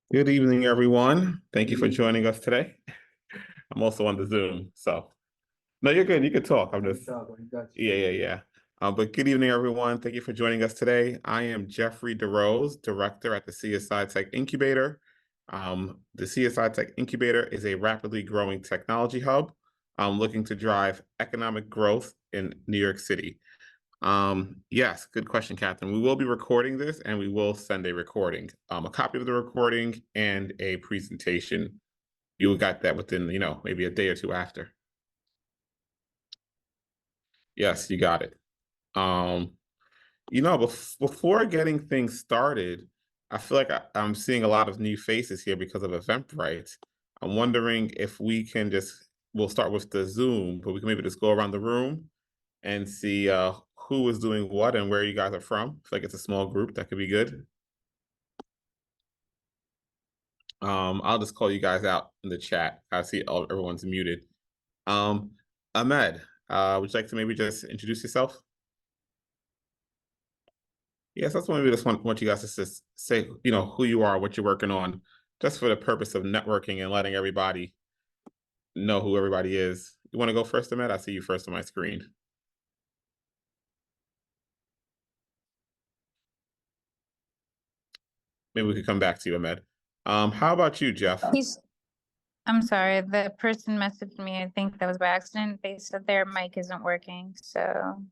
Good evening, everyone. Thank you for joining us today. I'm also on the Zoom, so no, you're good. You can talk. I'm just yeah. But good evening, everyone. Thank you for joining us today. I am Jeffrey Derose, director at the CSI Tech Incubator. The CSI Tech Incubator is a rapidly growing technology hub, looking to drive economic growth in New York City. Yes, good question, Catherine. We will be recording this and we will send a recording, a copy of the recording and a presentation. You got that within, maybe a day or two after. Yes, you got it. Um, before getting things started, I feel like I'm seeing a lot of new faces here because of Eventbrite. I'm wondering if we'll start with the Zoom, but we can maybe just go around the room and see who is doing what and where you guys are from. I feel like it's a small group. That could be good. I'll just call you guys out in the chat. I see everyone's muted. Ahmed, would you like to maybe just introduce yourself? Yes, that's what we just want you guys to just say, who you are, what you're working on, just for the purpose of networking and letting everybody know who everybody is. You want to go first, Ahmed? I see you first on my screen. Maybe we could come back to you, Ahmed. How about you, Jeff? I'm sorry, the person messaged me. I think that was by accident. They said their mic isn't working, so.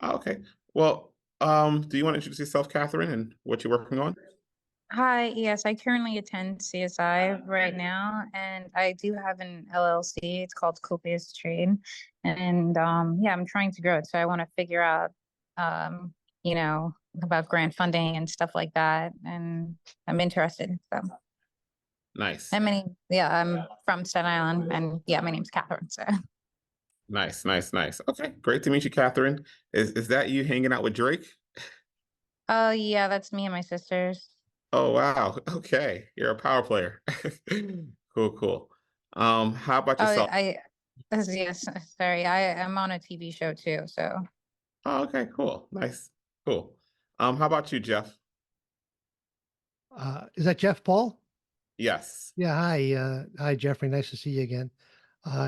Okay. Well, do you want to introduce yourself, Catherine, and what you're working on? Hi, yes, I currently attend CSI right now, and I do have an LLC. It's called Copious Trade, and yeah, I'm trying to grow it. So I want to figure out, um, about grant funding and stuff like that, and I'm interested. So. Nice. I'm from Staten Island, and yeah, my name's Catherine. So. Nice. Okay, great to meet you, Catherine. Is that you hanging out with Drake? Oh yeah, that's me and my sisters. Oh wow. Okay, you're a power player. Cool. How about yourself? Yes, sorry, I'm on a TV show too. So. Oh, okay, cool. Nice. Cool. How about you, Jeff? Is that Jeff Paul? Yes. Yeah. Hi, Jeffrey. Nice to see you again.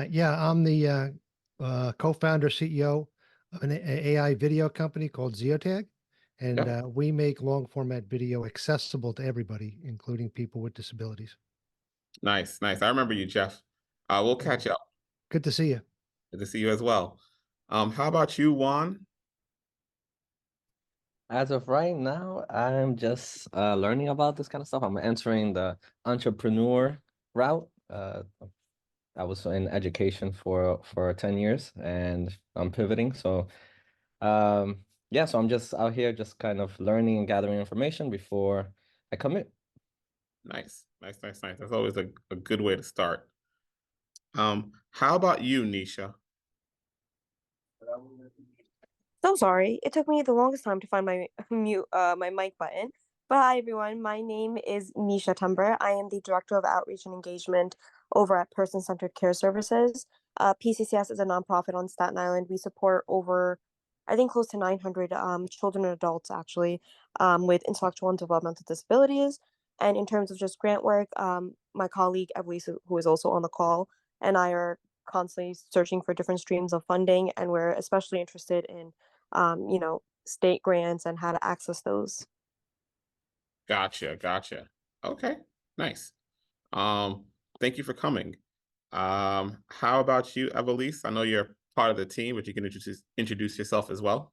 Yeah, I'm the co-founder, CEO of an AI video company called Zeotag, and Yep. we make long format video accessible to everybody, including people with disabilities. Nice. I remember you, Jeff. We'll catch up. Good to see you. Good to see you as well. How about you, Juan? As of right now, I'm just learning about this kind of stuff. I'm entering the entrepreneur route. I was in education for 10 years and I'm pivoting. So yeah, so I'm just out here just kind of learning and gathering information before I commit. Nice. That's always a good way to start. How about you, Nisha? So sorry. It took me the longest time to find my my mic button. But hi everyone, my name is Nisha Tumber. I am the Director of Outreach and Engagement over at Person Centered Care Services. PCCS is a nonprofit on Staten Island. We support over, I think, close to 900 children and adults actually with intellectual and developmental disabilities. And in terms of just grant work, my colleague Evelise, who is also on the call, and I are constantly searching for different streams of funding, and we're especially interested in state grants and how to access those. Gotcha. Okay, nice. Thank you for coming. How about you, Evelise? I know you're part of the team, but you can introduce yourself as well.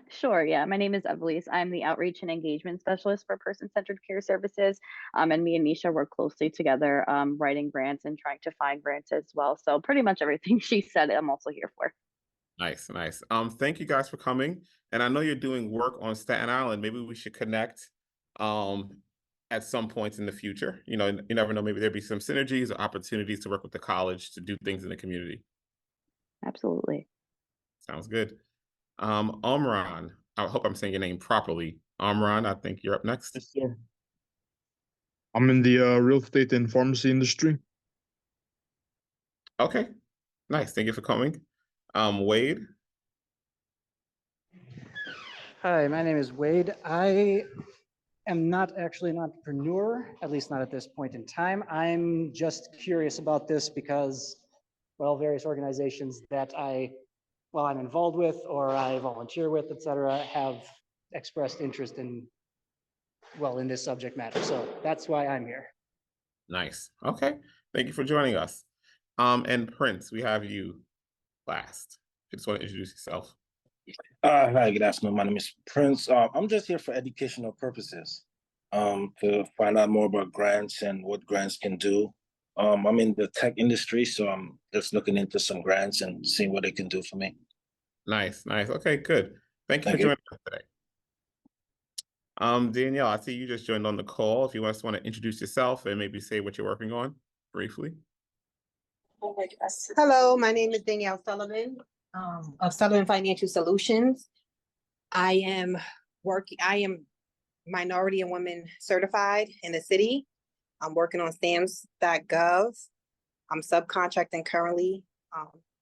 Sure. Yeah. My name is Evelise. I'm the Outreach and Engagement Specialist for Person Centered Care Services. And me and Nisha work closely together, writing grants and trying to find grants as well. So pretty much everything she said, I'm also here for. Nice. Thank you guys for coming. And I know you're doing work on Staten Island. Maybe we should connect at some point in the future. You never know, maybe there'd be some synergies or opportunities to work with the college to do things in the community. Absolutely. Sounds good. Omran, I hope I'm saying your name properly. Omran, I think you're up next. Yes, sir. I'm in the real estate and pharmacy industry. Okay, nice. Thank you for coming. Wade. Hi, my name is Wade. I am not actually an entrepreneur, at least not at this point in time. I'm just curious about this because, well, various organizations that I'm involved with or I volunteer with, et cetera, have expressed interest in this subject matter. So that's why I'm here. Nice. Okay. Thank you for joining us. And Prince, we have you last. You just want to introduce yourself. Hi, good afternoon. My name is Prince. I'm just here for educational purposes, to find out more about grants and what grants can do. I'm in the tech industry, so I'm just looking into some grants and seeing what they can do for me. Nice, nice. Okay, good. Thank you for joining us today. Danielle, I see you just joined on the call. If you just want to introduce yourself and maybe say what you're working on briefly. Hello, my name is Danielle Sullivan of Sullivan Financial Solutions. I am minority and women certified in the city. I'm working on STAMS.gov. I'm subcontracting currently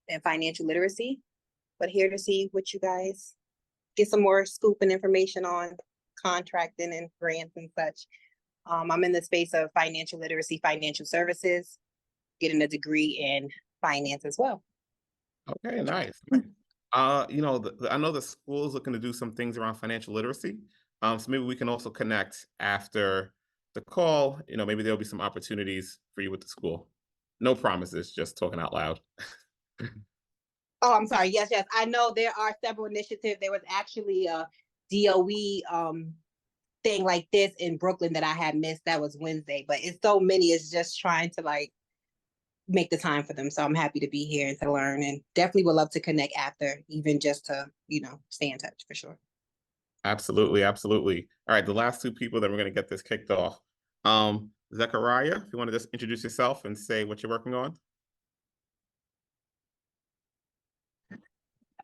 in financial literacy, but here to see what you guys get some more scoop and information on contracting and grants and such. I'm in the space of financial literacy, financial services, getting a degree in finance as well. Okay, nice. You know, I know the school is looking to do some things around financial literacy. So maybe we can also connect after the call. You know, maybe there'll be some opportunities for you with the school. No promises, just talking out loud. Oh, I'm sorry. Yes, yes. I know there are several initiatives. There was actually a DOE thing like this in Brooklyn that I had missed. That was Wednesday, but it's so many. It's just trying to like make the time for them. So I'm happy to be here and to learn, and definitely would love to connect after, even just to, stay in touch for sure. Absolutely, absolutely. All right, the last two people that we're going to get this kicked off. Zechariah, if you want to just introduce yourself and say what you're working on.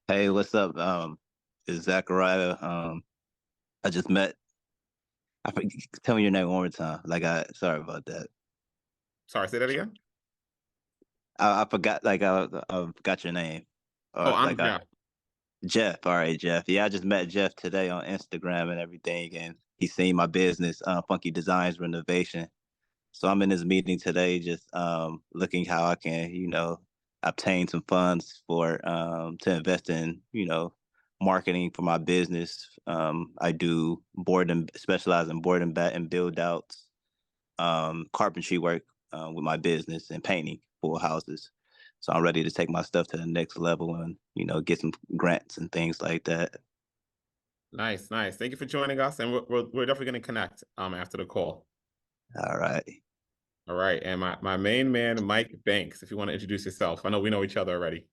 Hey, what's up? It's Zachariah. I just met. Tell me your name one more time. Sorry about that. Sorry, say that again. I forgot. I forgot your name. Oh, I'm Jeff. Jeff. All right, Jeff. Yeah, I just met Jeff today on Instagram and everything, and he's seen my business, Funky Designs Renovation. So I'm in this meeting today, just looking how I can, obtain some funds for to invest in, marketing for my business. I do specialize in board and bat and build outs, carpentry work with my business, and painting full houses. So I'm ready to take my stuff to the next level and, get some grants and things like that. Nice, nice. Thank you for joining us, and we're definitely going to connect after the call. All right. All right, and my main man, Mike Banks, if you want to introduce yourself. I know we know each other already.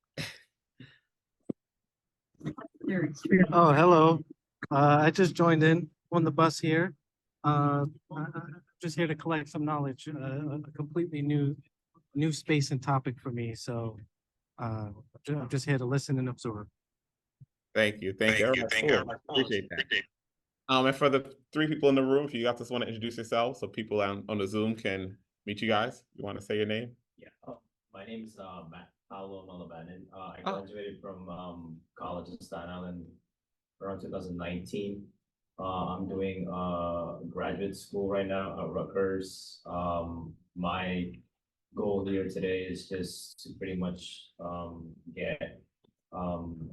Oh, hello. I just joined in on the bus here. I'm just here to collect some knowledge, a completely new space and topic for me. So I'm just here to listen and absorb. Thank you. Thank you. Appreciate that. And for the three people in the room, if you guys just want to introduce yourselves so people on the Zoom can meet you guys. You want to say your name? Yeah. Oh, my name is Matt Paolo Malabanan. I graduated from college in Staten Island around 2019. I'm doing graduate school right now at Rutgers. My goal here today is just to pretty much get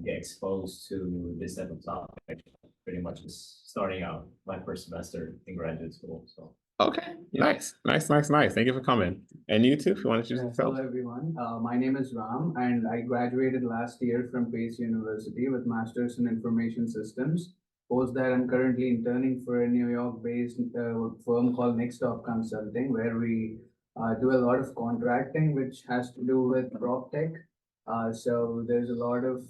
exposed to this type of topic. Pretty much just starting out my first semester in graduate school. So okay, nice. Thank you for coming. And you too, if you want to introduce yourself. Hello everyone. My name is Ram, and I graduated last year from Pace University with Masters in Information Systems. Post that, I'm currently interning for a New York-based firm called Next Stop Consulting, where we do a lot of contracting, which has to do with prop tech. So there's a lot of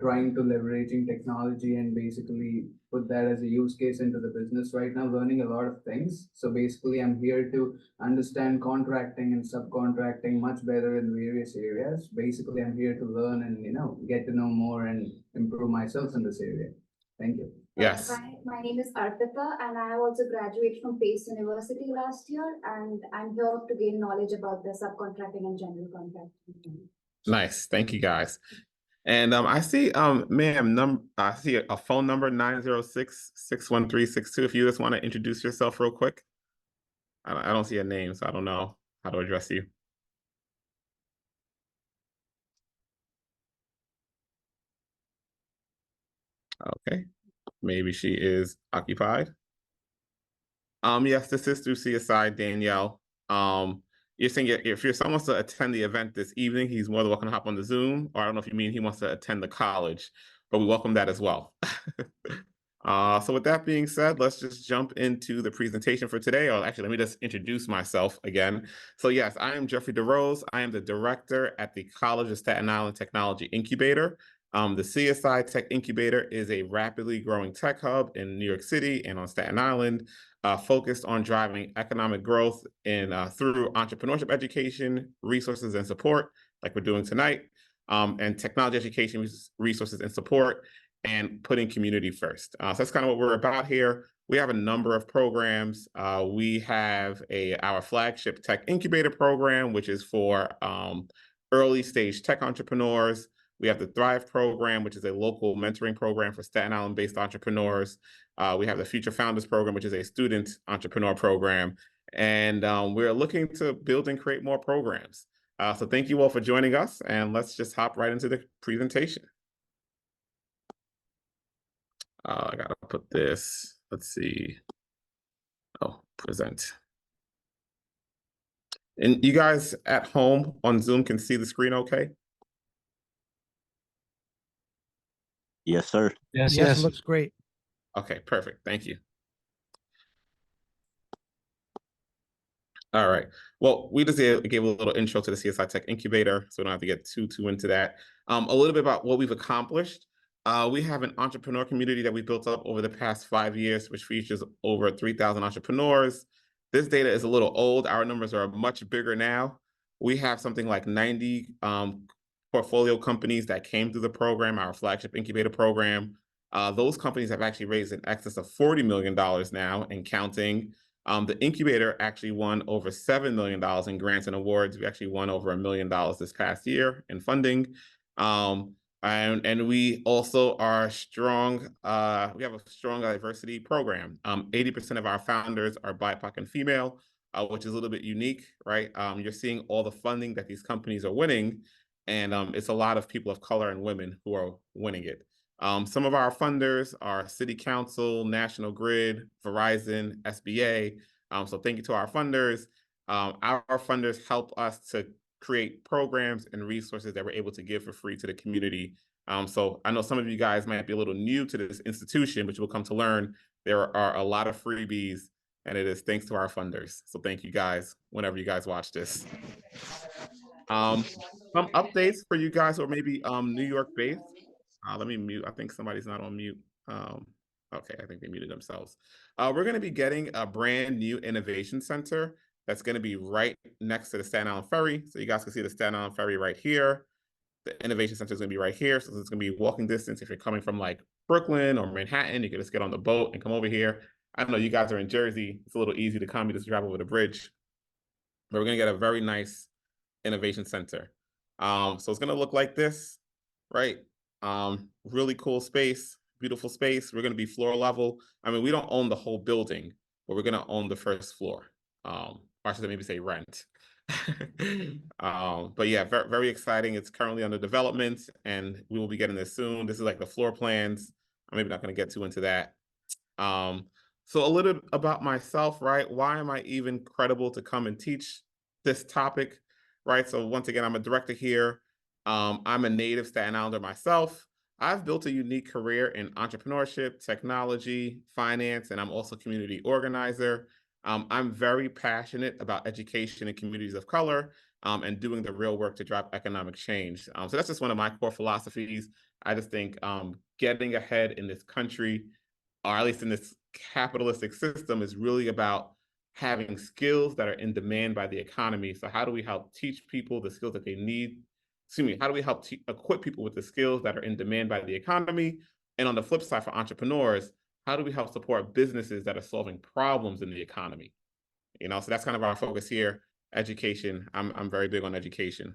trying to leveraging technology and basically put that as a use case into the business right now, learning a lot of things. So basically I'm here to understand contracting and subcontracting much better in various areas. Basically I'm here to learn and get to know more and improve myself in this area. Thank you. Yes. Hi, my name is Arpita, and I have also graduated from Pace University last year, and I'm here to gain knowledge about the subcontracting and general contracting. Nice. Thank you, guys. And I see, ma'am, I see a phone number 906-613-62. If you just want to introduce yourself real quick. I don't see a name, so I don't know how to address you. Okay, maybe she is occupied. Yes, this is through CSI, Danielle. You're saying if you're someone wants to attend the event this evening, he's more than welcome to hop on the Zoom, or I don't know if you mean he wants to attend the college, but we welcome that as well. So with that being said, let's just jump into the presentation for today. Or actually, let me just introduce myself again. So yes, I am Jeffrey Derose. I am the director at the College of Staten Island Technology Incubator. The CSI Tech Incubator is a rapidly growing tech hub in New York City and on Staten Island, focused on driving economic growth through entrepreneurship education, resources, and support, like we're doing tonight, and technology education resources and support, and putting community first. So that's kind of what we're about here. We have a number of programs. We have our flagship Tech Incubator program, which is for early stage tech entrepreneurs. We have the Thrive program, which is a local mentoring program for Staten Island-based entrepreneurs. We have the Future Founders program, which is a student entrepreneur program. And we're looking to build and create more programs. So thank you all for joining us, and let's just hop right into the presentation. I gotta put this, let's see. Oh, present. And you guys at home on Zoom can see the screen okay? Yes, sir. Yes, it looks great. Okay, perfect. Thank you. All right. Well, we just gave a little intro to the CSI Tech Incubator, so we don't have to get too into that. A little bit about what we've accomplished. We have an entrepreneur community that we built up over the past 5 years, which features over 3,000 entrepreneurs. This data is a little old. Our numbers are much bigger now. We have something like 90 portfolio companies that came through the program, our flagship incubator program. Those companies have actually raised in excess of $40 million now and counting. The incubator actually won over $7 million in grants and awards. We actually won over $1 million this past year in funding. And we also are strong. We have a strong diversity program. 80% of our founders are BIPOC and female, which is a little bit unique, right? You're seeing all the funding that these companies are winning, and it's a lot of people of color and women who are winning it. Some of our funders are City Council, National Grid, Verizon, SBA. So thank you to our funders. Our funders help us to create programs and resources that we're able to give for free to the community. So I know some of you guys might be a little new to this institution, but you will come to learn there are a lot of freebies, and it is thanks to our funders. So thank you guys whenever you guys watch this. Some updates for you guys who are maybe New York based. Let me mute. I think somebody's not on mute. Okay, I think they muted themselves. We're going to be getting a brand new innovation center that's going to be right next to the Staten Island Ferry. So you guys can see the Staten Island Ferry right here. The innovation center is going to be right here. So it's going to be walking distance. If you're coming from like Brooklyn or Manhattan, you can just get on the boat and come over here. I know you guys are in Jersey. It's a little easy to come. You just drive over the bridge. But we're going to get a very nice innovation center. So it's going to look like this, right? Really cool space, beautiful space. We're going to be floor level. I mean, we don't own the whole building, but we're going to own the first floor. Or I should maybe say rent. But yeah, very, very exciting. It's currently under development, and we will be getting this soon. This is like the floor plans. I'm maybe not going to get too into that. So a little about myself, right? Why am I even credible to come and teach this topic, right? So once again, I'm a director here. I'm a native Staten Islander myself. I've built a unique career in entrepreneurship, technology, finance, and I'm also a community organizer. I'm very passionate about education in communities of color and doing the real work to drive economic change. So that's just one of my core philosophies. I just think getting ahead in this country, or at least in this capitalistic system, is really about having skills that are in demand by the economy. So how do we help teach people the skills that they need? How do we help equip people with the skills that are in demand by the economy? And on the flip side, for entrepreneurs, how do we help support businesses that are solving problems in the economy? So that's kind of our focus here. Education. I'm very big on education.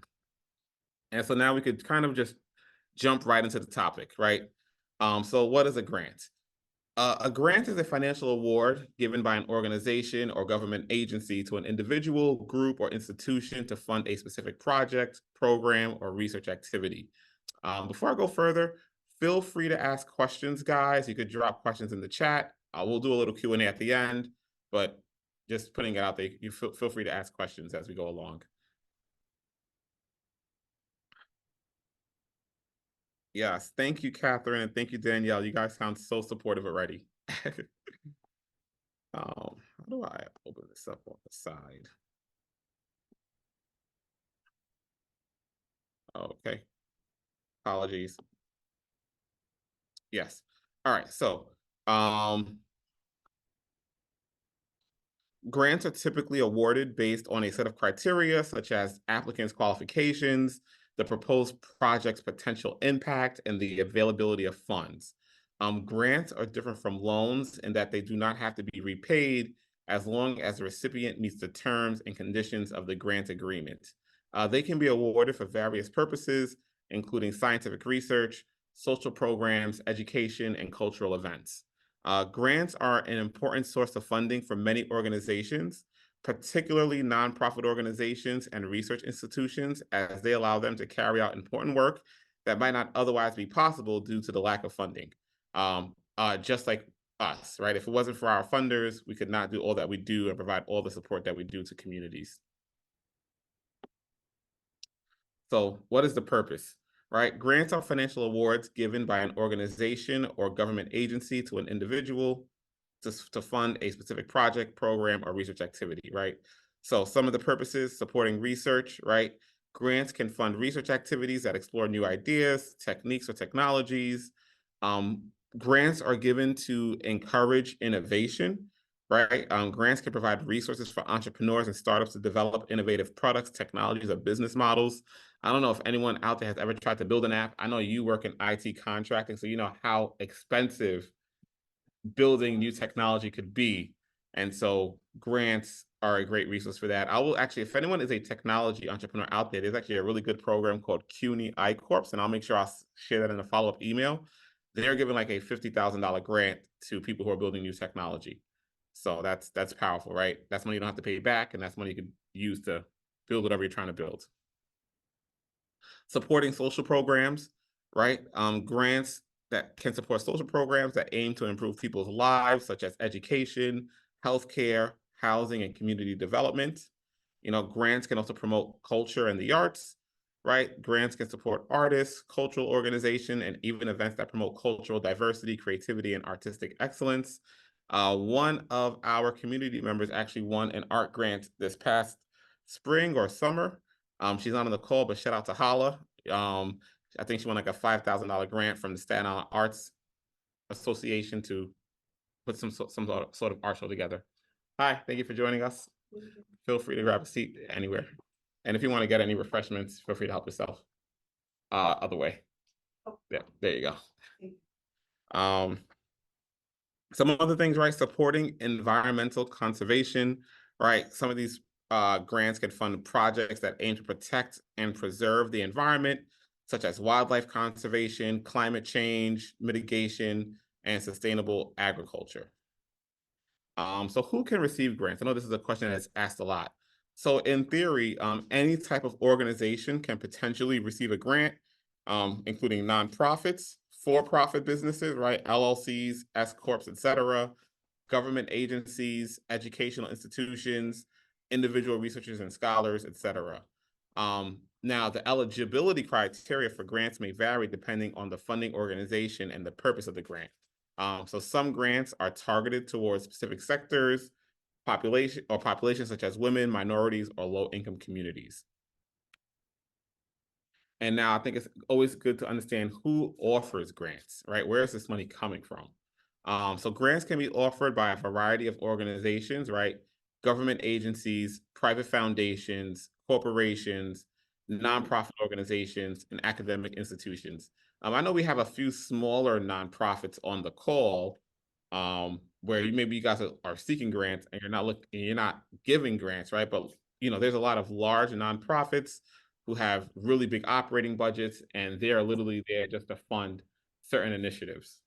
And so now we could kind of just jump right into the topic, right? So what is a grant? A grant is a financial award given by an organization or government agency to an individual, group, or institution to fund a specific project, program, or research activity. Before I go further, feel free to ask questions, guys. You could drop questions in the chat. We'll do a little Q&A at the end, but just putting it out there, you feel free to ask questions as we go along. Yes, thank you, Catherine, and thank you, Danielle. You guys sound so supportive already. How do I open this up on the side? Okay. Apologies. Yes. All right. So, grants are typically awarded based on a set of criteria such as applicants' qualifications, the proposed project's potential impact, and the availability of funds. Grants are different from loans in that they do not have to be repaid as long as the recipient meets the terms and conditions of the grant agreement. They can be awarded for various purposes, including scientific research, social programs, education, and cultural events. Grants are an important source of funding for many organizations, particularly nonprofit organizations and research institutions, as they allow them to carry out important work that might not otherwise be possible due to the lack of funding. Just like us, right? If it wasn't for our funders, we could not do all that we do and provide all the support that we do to communities. So what is the purpose? Right? Grants are financial awards given by an organization or government agency to an individual to fund a specific project, program, or research activity, right? So some of the purposes: supporting research, right? Grants can fund research activities that explore new ideas, techniques, or technologies. Grants are given to encourage innovation, right? Grants can provide resources for entrepreneurs and startups to develop innovative products, technologies, or business models. I don't know if anyone out there has ever tried to build an app. I know you work in IT contracting, so you know how expensive building new technology could be. And so grants are a great resource for that. I will actually, if anyone is a technology entrepreneur out there, there's actually a really good program called CUNY iCorps, and I'll make sure I'll share that in a follow-up email. They're giving like a $50,000 grant to people who are building new technology. So that's powerful, right? That's money you don't have to pay back, and that's money you can use to build whatever you're trying to build. Supporting social programs, right? Grants that can support social programs that aim to improve people's lives, such as education, healthcare, housing, and community development. You know, grants can also promote culture and the arts, right? Grants can support artists, cultural organizations, and even events that promote cultural diversity, creativity, and artistic excellence. One of our community members actually won an art grant this past spring or summer. She's not on the call, but shout out to Hala. I think she won like a $5,000 grant from the Staten Island Arts Association to put some sort of art show together. Hi, thank you for joining us. Feel free to grab a seat anywhere. And if you want to get any refreshments, feel free to help yourself. Other way. Yeah, there you go. Some other things, right? Supporting environmental conservation, right? Some of these grants can fund projects that aim to protect and preserve the environment, such as wildlife conservation, climate change, mitigation, and sustainable agriculture. So who can receive grants? I know this is a question that's asked a lot. So in theory, any type of organization can potentially receive a grant, including nonprofits, for-profit businesses, right? LLCs, S corps, etc., government agencies, educational institutions, individual researchers and scholars, etc. Now, the eligibility criteria for grants may vary depending on the funding organization and the purpose of the grant. So some grants are targeted towards specific sectors, populations such as women, minorities, or low-income communities. And now I think it's always good to understand who offers grants, right? Where is this money coming from? So grants can be offered by a variety of organizations, right? Government agencies, private foundations, corporations, nonprofit organizations, and academic institutions. I know we have a few smaller nonprofits on the call, where maybe you guys are seeking grants and you're not giving grants, right? But you know, there's a lot of large nonprofits who have really big operating budgets, and they are literally there just to fund certain initiatives.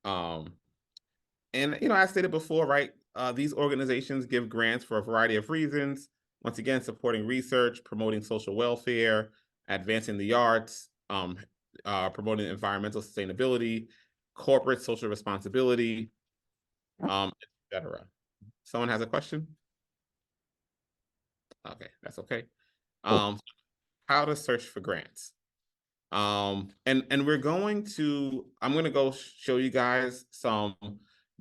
And I stated before, right? These organizations give grants for a variety of reasons. Once again, supporting research, promoting social welfare, advancing the arts, promoting environmental sustainability, corporate social responsibility, etc. Someone has a question? Okay, that's okay. How to search for grants. And I'm going to go show you guys some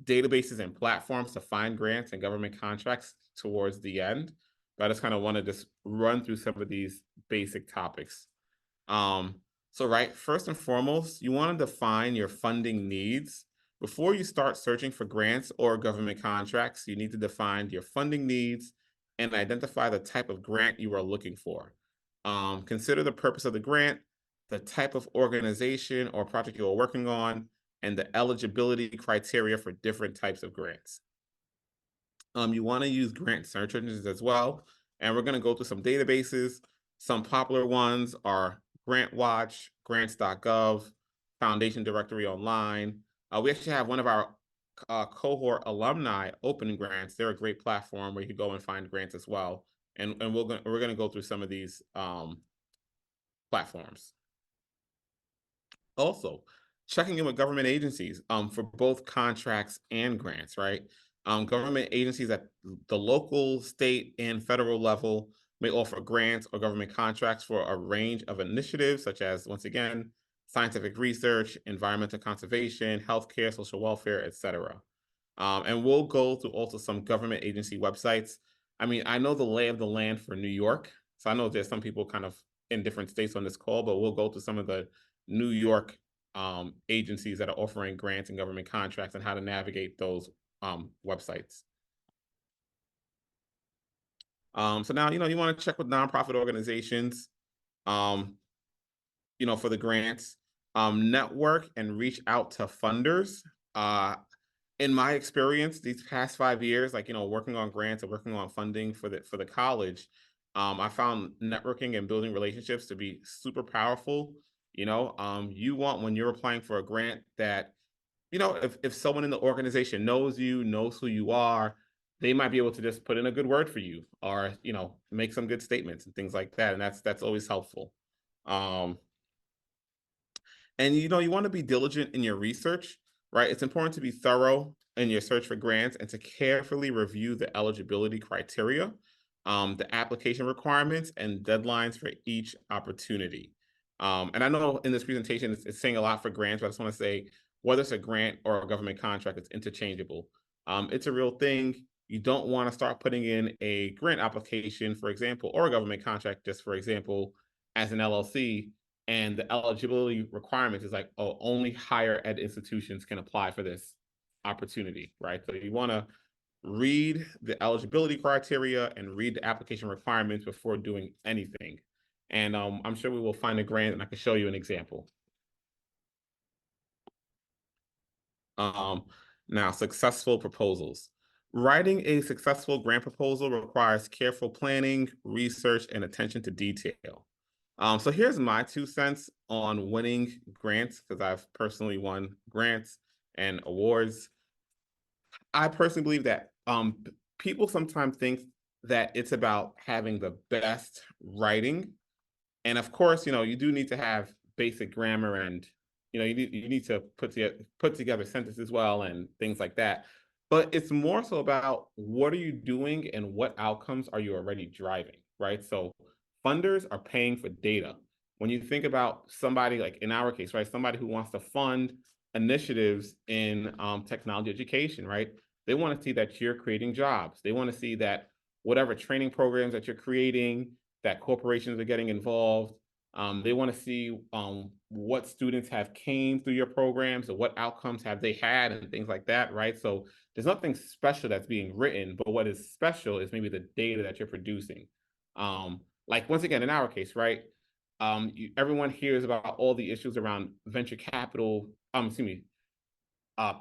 databases and platforms to find grants and government contracts towards the end. But I just kind of want to just run through some of these basic topics. So right, first and foremost, you want to define your funding needs. Before you start searching for grants or government contracts, you need to define your funding needs and identify the type of grant you are looking for. Consider the purpose of the grant, the type of organization or project you are working on, and the eligibility criteria for different types of grants. You want to use grant search engines as well. And we're going to go through some databases. Some popular ones are GrantWatch, grants.gov, Foundation Directory Online. We actually have one of our cohort alumni open grants. They're a great platform where you can go and find grants as well. And we're going to go through some of these platforms. Also, checking in with government agencies for both contracts and grants, right? Government agencies at the local, state, and federal level may offer grants or government contracts for a range of initiatives, such as, once again, scientific research, environmental conservation, healthcare, social welfare, etc. And we'll go through also some government agency websites. I mean, I know the lay of the land for New York, so I know there's some people kind of in different states on this call, but we'll go to some of the New York agencies that are offering grants and government contracts and how to navigate those websites. So now, you want to check with nonprofit organizations, for the grants, network and reach out to funders. In my experience, these past 5 years, working on grants and working on funding for the college, I found networking and building relationships to be super powerful. You want, when you're applying for a grant, that, if someone in the organization knows you, knows who you are, they might be able to just put in a good word for you, or, make some good statements and things like that. And that's always helpful. And, you want to be diligent in your research, right? It's important to be thorough in your search for grants and to carefully review the eligibility criteria, the application requirements, and deadlines for each opportunity. And I know in this presentation, it's saying a lot for grants, but I just want to say, whether it's a grant or a government contract, it's interchangeable. It's a real thing. You don't want to start putting in a grant application, for example, or a government contract, just for example, as an LLC, and the eligibility requirements is like, oh, only higher ed institutions can apply for this opportunity, right? So you want to read the eligibility criteria and read the application requirements before doing anything. And I'm sure we will find a grant, and I can show you an example. Now, successful proposals. Writing a successful grant proposal requires careful planning, research, and attention to detail. So here's my 2 cents on winning grants, because I've personally won grants and awards. I personally believe that people sometimes think that it's about having the best writing. And of course, you do need to have basic grammar, and you need to put together sentences well and things like that. But it's more so about what are you doing and what outcomes are you already driving, right? So funders are paying for data. When you think about somebody, like in our case, right, somebody who wants to fund initiatives in technology education, right? They want to see that you're creating jobs. They want to see that whatever training programs that you're creating, that corporations are getting involved. They want to see what students have came through your programs, or what outcomes have they had, and things like that, right? So there's nothing special that's being written, but what is special is maybe the data that you're producing. Like, once again, in our case, right? Everyone hears about all the issues around venture capital,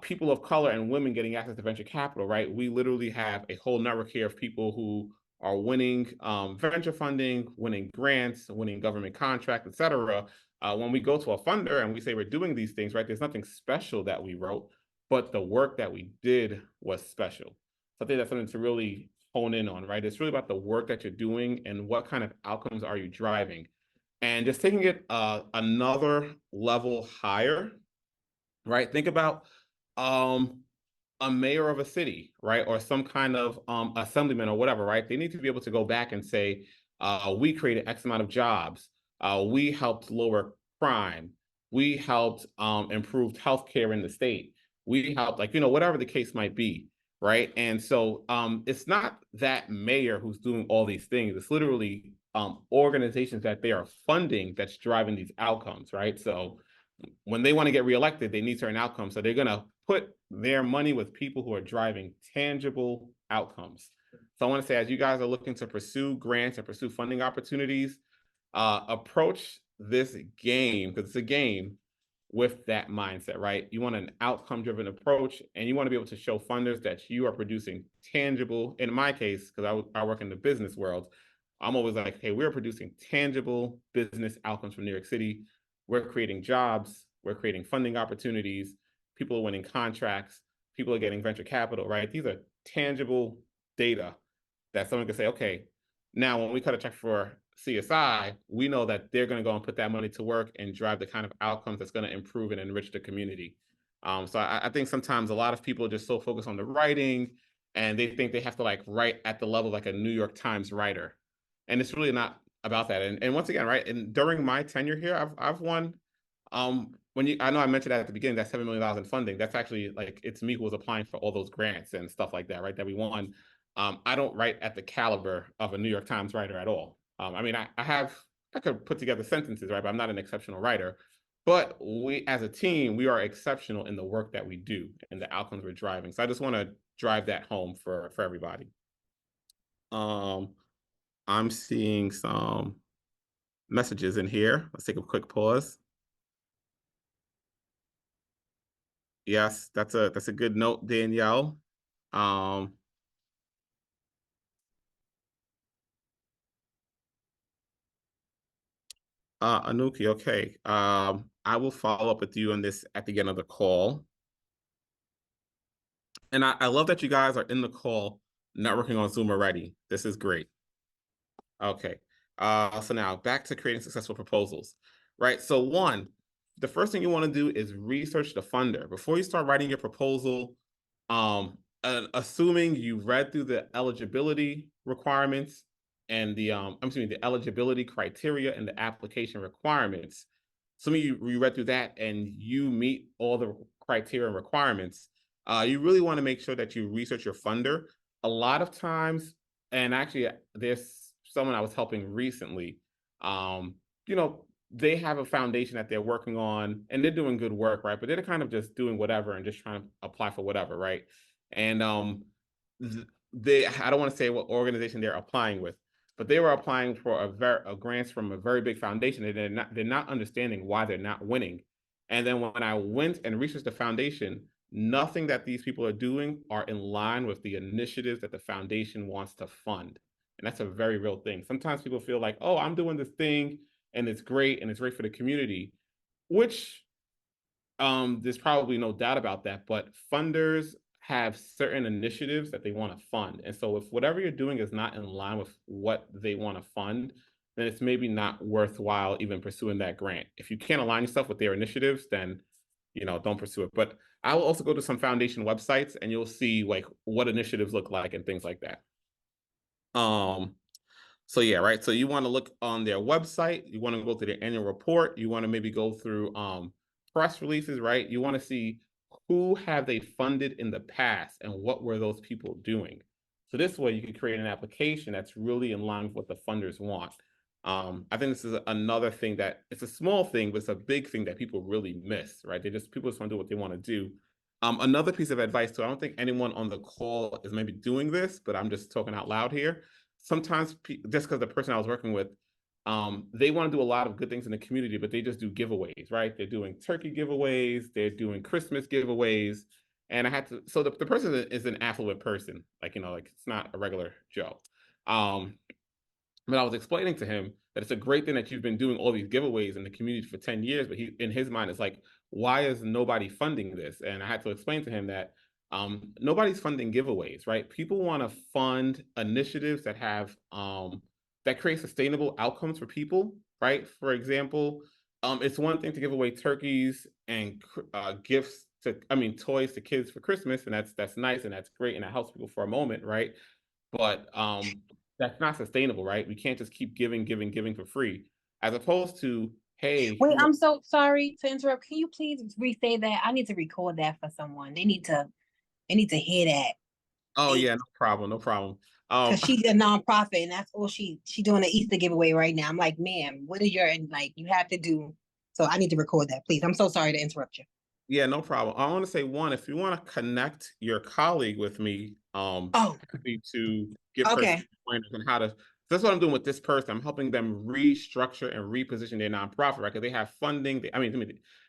people of color and women getting access to venture capital, right? We literally have a whole network here of people who are winning venture funding, winning grants, winning government contracts, et cetera. When we go to a funder and we say we're doing these things, right, there's nothing special that we wrote, but the work that we did was special. So I think that's something to really hone in on, right? It's really about the work that you're doing and what kind of outcomes are you driving. And just taking it another level higher, right? Think about a mayor of a city, right? Or some kind of assemblyman or whatever, right? They need to be able to go back and say, we created X amount of jobs. We helped lower crime. We helped improve healthcare in the state. We helped, like, whatever the case might be, right? And so it's not that mayor who's doing all these things. It's literally organizations that they are funding that's driving these outcomes, right? So when they want to get reelected, they need certain outcomes. So they're going to put their money with people who are driving tangible outcomes. So I want to say, as you guys are looking to pursue grants and pursue funding opportunities, approach this game, because it's a game, with that mindset, right? You want an outcome-driven approach, and you want to be able to show funders that you are producing tangible, in my case, because I work in the business world, I'm always like, hey, we're producing tangible business outcomes from New York City. We're creating jobs, we're creating funding opportunities, people are winning contracts, people are getting venture capital, right? These are tangible data that someone can say, okay, now when we cut a check for CSI, we know that they're going to go and put that money to work and drive the kind of outcomes that's going to improve and enrich the community. So I think sometimes a lot of people are just so focused on the writing, and they think they have to like write at the level like a New York Times writer. And it's really not about that. And once again, right, and during my tenure here, I've won, I know I mentioned that at the beginning, that $7 million in funding, that's actually like, it's me who was applying for all those grants and stuff like that, right, that we won. I don't write at the caliber of a New York Times writer at all. I mean, I could put together sentences, right, but I'm not an exceptional writer. But we, as a team, we are exceptional in the work that we do and the outcomes we're driving. So I just want to drive that home for everybody. I'm seeing some messages in here. Let's take a quick pause. Yes, that's a good note, Danielle. Anuki, okay. I will follow up with you on this at the end of the call. And I love that you guys are in the call networking on Zoom already. This is great. Okay. So now back to creating successful proposals, right? So one, the first thing you want to do is research the funder. Before you start writing your proposal, assuming you've read through the eligibility requirements and the eligibility criteria and the application requirements. Some of you read through that and you meet all the criteria and requirements. You really want to make sure that you research your funder. A lot of times, and actually there's someone I was helping recently, they have a foundation that they're working on and they're doing good work, right? But they're kind of just doing whatever and just trying to apply for whatever, right? And I don't want to say what organization they're applying with, but they were applying for a grants from a very big foundation, and they're not understanding why they're not winning. And then when I went and researched the foundation, nothing that these people are doing are in line with the initiatives that the foundation wants to fund. And that's a very real thing. Sometimes people feel like, oh, I'm doing this thing and it's great for the community, which there's probably no doubt about that, but funders have certain initiatives that they want to fund. And so if whatever you're doing is not in line with what they want to fund, then it's maybe not worthwhile even pursuing that grant. If you can't align yourself with their initiatives, then don't pursue it. But I will also go to some foundation websites and you'll see like what initiatives look like and things like that. So yeah, right. So you want to look on their website, you want to go through their annual report, you want to maybe go through press releases, right? You want to see who have they funded in the past and what were those people doing. So this way you can create an application that's really in line with what the funders want. I think this is another thing that it's a small thing, but it's a big thing that people really miss, right? People just want to do what they want to do. Another piece of advice too, I don't think anyone on the call is maybe doing this, but I'm just talking out loud here. Sometimes just because the person I was working with, they want to do a lot of good things in the community, but they just do giveaways, right? They're doing turkey giveaways, they're doing Christmas giveaways. And I had to, so the person is an affluent person, like it's not a regular Joe. But I was explaining to him that it's a great thing that you've been doing all these giveaways in the community for 10 years, but he, in his mind, it's like, why is nobody funding this? And I had to explain to him that nobody's funding giveaways, right? People want to fund initiatives that have that create sustainable outcomes for people, right? For example, it's one thing to give away turkeys and gifts to, toys to kids for Christmas, and that's nice and that's great and that helps people for a moment, right? But that's not sustainable, right? We can't just keep giving for free, as opposed to, hey, Wait, I'm so sorry to interrupt. Can you please re-say that? I need to record that for someone. They need to hear that. Oh yeah, no problem, no problem. Cause she's a nonprofit and that's all she doing an Easter giveaway right now. I'm like, ma'am, what are your you have to do? So I need to record that, please. I'm so sorry to interrupt you. Yeah, no problem. I want to say one, if you want to connect your colleague with me, happy to give her some pointers on how to. That's what I'm doing with this person. I'm helping them restructure and reposition their nonprofit, right? Because they have funding.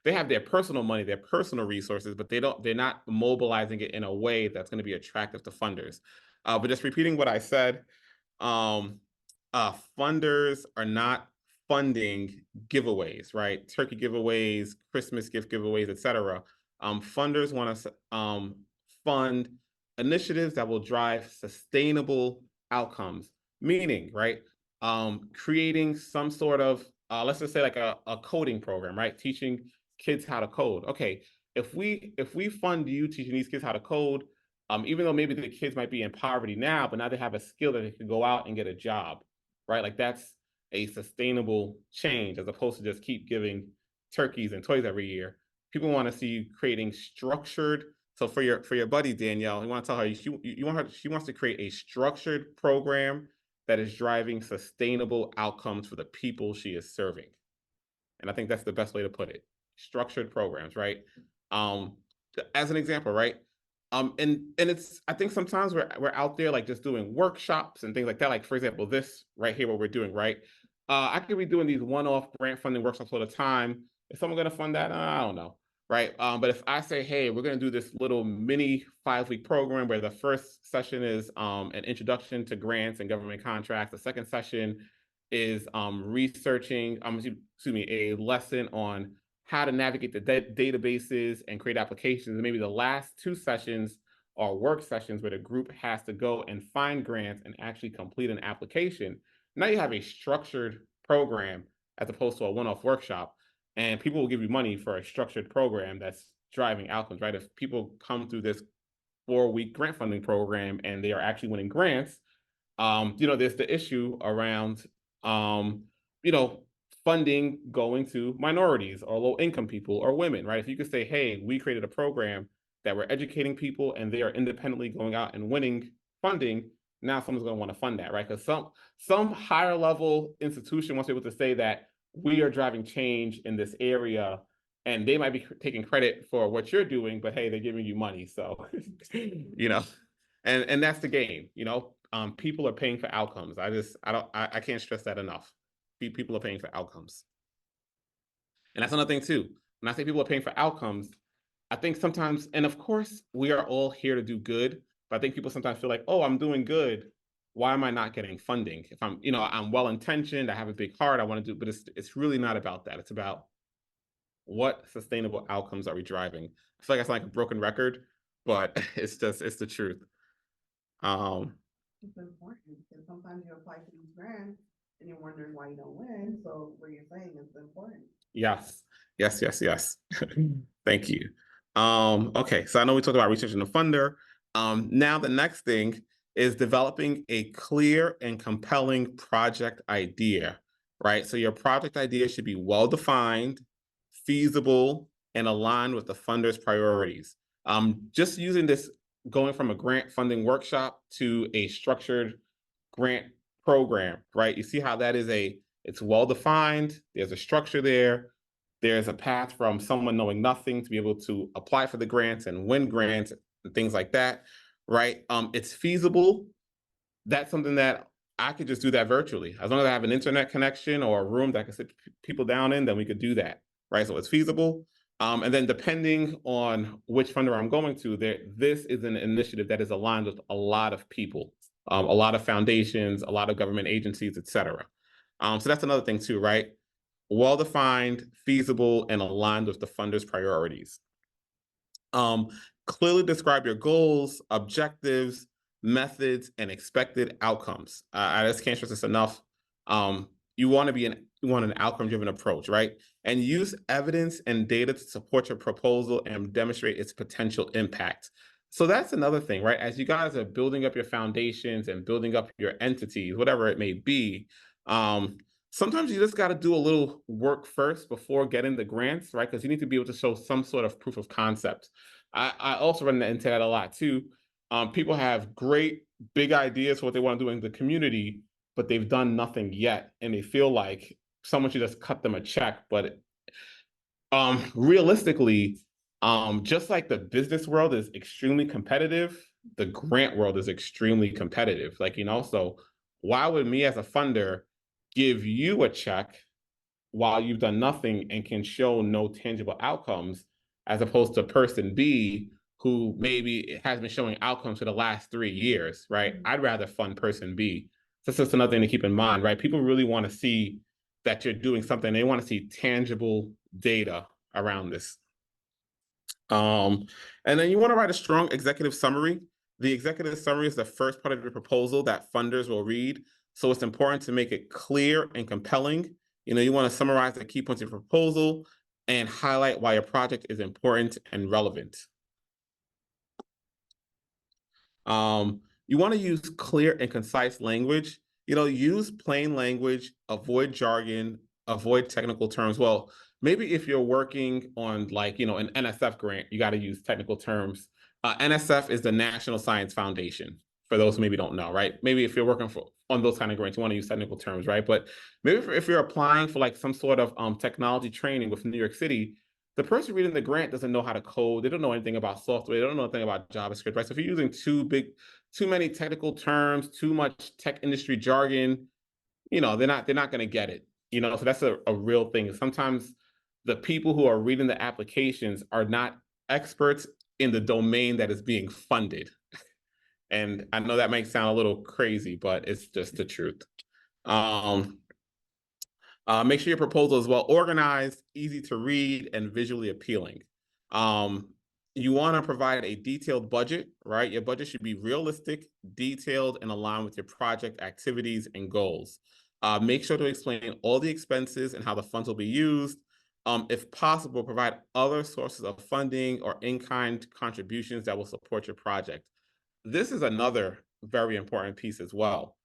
They have their personal money, their personal resources, but they're not mobilizing it in a way that's going to be attractive to funders. But just repeating what I said, funders are not funding giveaways, right? Turkey giveaways, Christmas gift giveaways, etc. Funders want to fund initiatives that will drive sustainable outcomes, meaning, right? Creating some sort of, let's just say like a coding program, right? Teaching kids how to code. Okay, if we fund you teaching these kids how to code, even though maybe the kids might be in poverty now, but now they have a skill that they can go out and get a job, right? Like that's a sustainable change as opposed to just keep giving turkeys and toys every year. People want to see you creating structured. So for your buddy Danielle, you want to tell her she wants to create a structured program that is driving sustainable outcomes for the people she is serving. And I think that's the best way to put it. Structured programs, right? As an example, right? And it's, I think sometimes we're out there like just doing workshops and things like that. Like for example, this right here, what we're doing, right? I could be doing these one-off grant funding workshops all the time. Is someone going to fund that? I don't know, right? But if I say, hey, we're going to do this little mini 5-week program where the first session is an introduction to grants and government contracts. The second session is researching, a lesson on how to navigate the databases and create applications. And maybe the last 2 sessions are work sessions where the group has to go and find grants and actually complete an application. Now you have a structured program as opposed to a one-off workshop, and people will give you money for a structured program that's driving outcomes, right? If people come through this 4-week grant funding program and they are actually winning grants, there's the issue around, funding going to minorities or low income people or women, right? If you could say, hey, we created a program that we're educating people and they are independently going out and winning funding, now someone's going to want to fund that, right? Because some higher level institution wants to be able to say that we are driving change in this area, and they might be taking credit for what you're doing, but hey, they're giving you money. So, and that's the game, people are paying for outcomes. I can't stress that enough. People are paying for outcomes. And that's another thing too. When I say people are paying for outcomes, I think sometimes, and of course, we are all here to do good, but I think people sometimes feel like, oh, I'm doing good. Why am I not getting funding? If I'm well-intentioned, I have a big heart, I want to do, but it's really not about that. It's about what sustainable outcomes are we driving? I feel like I sound like a broken record, but it's the truth. It's important because sometimes you apply for these grants and you're wondering why you don't win. So what you're saying is important. Yes. Thank you. Okay, so I know we talked about researching the funder. Now the next thing is developing a clear and compelling project idea, right? So your project idea should be well-defined, feasible, and aligned with the funder's priorities. Just using this, going from a grant funding workshop to a structured grant program, right? You see how that is it's well-defined, there's a structure there, there's a path from someone knowing nothing to be able to apply for the grants and win grants and things like that, right? It's feasible. That's something that I could just do that virtually. As long as I have an internet connection or a room that I can sit people down in, then we could do that, right? So it's feasible. And then depending on which funder I'm going to, this is an initiative that is aligned with a lot of people, a lot of foundations, a lot of government agencies, et cetera. So that's another thing too, right? Well-defined, feasible, and aligned with the funder's priorities. Clearly describe your goals, objectives, methods, and expected outcomes. I just can't stress this enough. You want an outcome-driven approach, right? And use evidence and data to support your proposal and demonstrate its potential impact. So that's another thing, right? As you guys are building up your foundations and building up your entities, whatever it may be, sometimes you just got to do a little work first before getting the grants, right? Because you need to be able to show some sort of proof of concept. I also run into that a lot too. People have great big ideas for what they want to do in the community, but they've done nothing yet, and they feel like someone should just cut them a check. But realistically, just like the business world is extremely competitive, the grant world is extremely competitive. Like, so why would me as a funder give you a check while you've done nothing and can show no tangible outcomes, as opposed to person B who maybe has been showing outcomes for the last 3 years, right? I'd rather fund person B. So that's just another thing to keep in mind, right? People really want to see that you're doing something. They want to see tangible data around this. And then you want to write a strong executive summary. The executive summary is the first part of your proposal that funders will read. So it's important to make it clear and compelling. You want to summarize the key points of your proposal and highlight why your project is important and relevant. You want to use clear and concise language. Use plain language, avoid jargon, avoid technical terms. Well, maybe if you're working on an NSF grant, you got to use technical terms. NSF is the National Science Foundation, for those who maybe don't know, right? Maybe if you're working on those kind of grants, you want to use technical terms, right? But maybe if you're applying for some sort of technology training with New York City, the person reading the grant doesn't know how to code. They don't know anything about software. They don't know anything about JavaScript, right? So if you're using too many technical terms, too much tech industry jargon, they're not going to get it. So that's a real thing. Sometimes the people who are reading the applications are not experts in the domain that is being funded. And I know that might sound a little crazy, but it's just the truth. Make sure your proposal is well organized, easy to read, and visually appealing. You want to provide a detailed budget, right? Your budget should be realistic, detailed, and aligned with your project activities and goals. Make sure to explain all the expenses and how the funds will be used. If possible, provide other sources of funding or in-kind contributions that will support your project. This is another very important piece as well.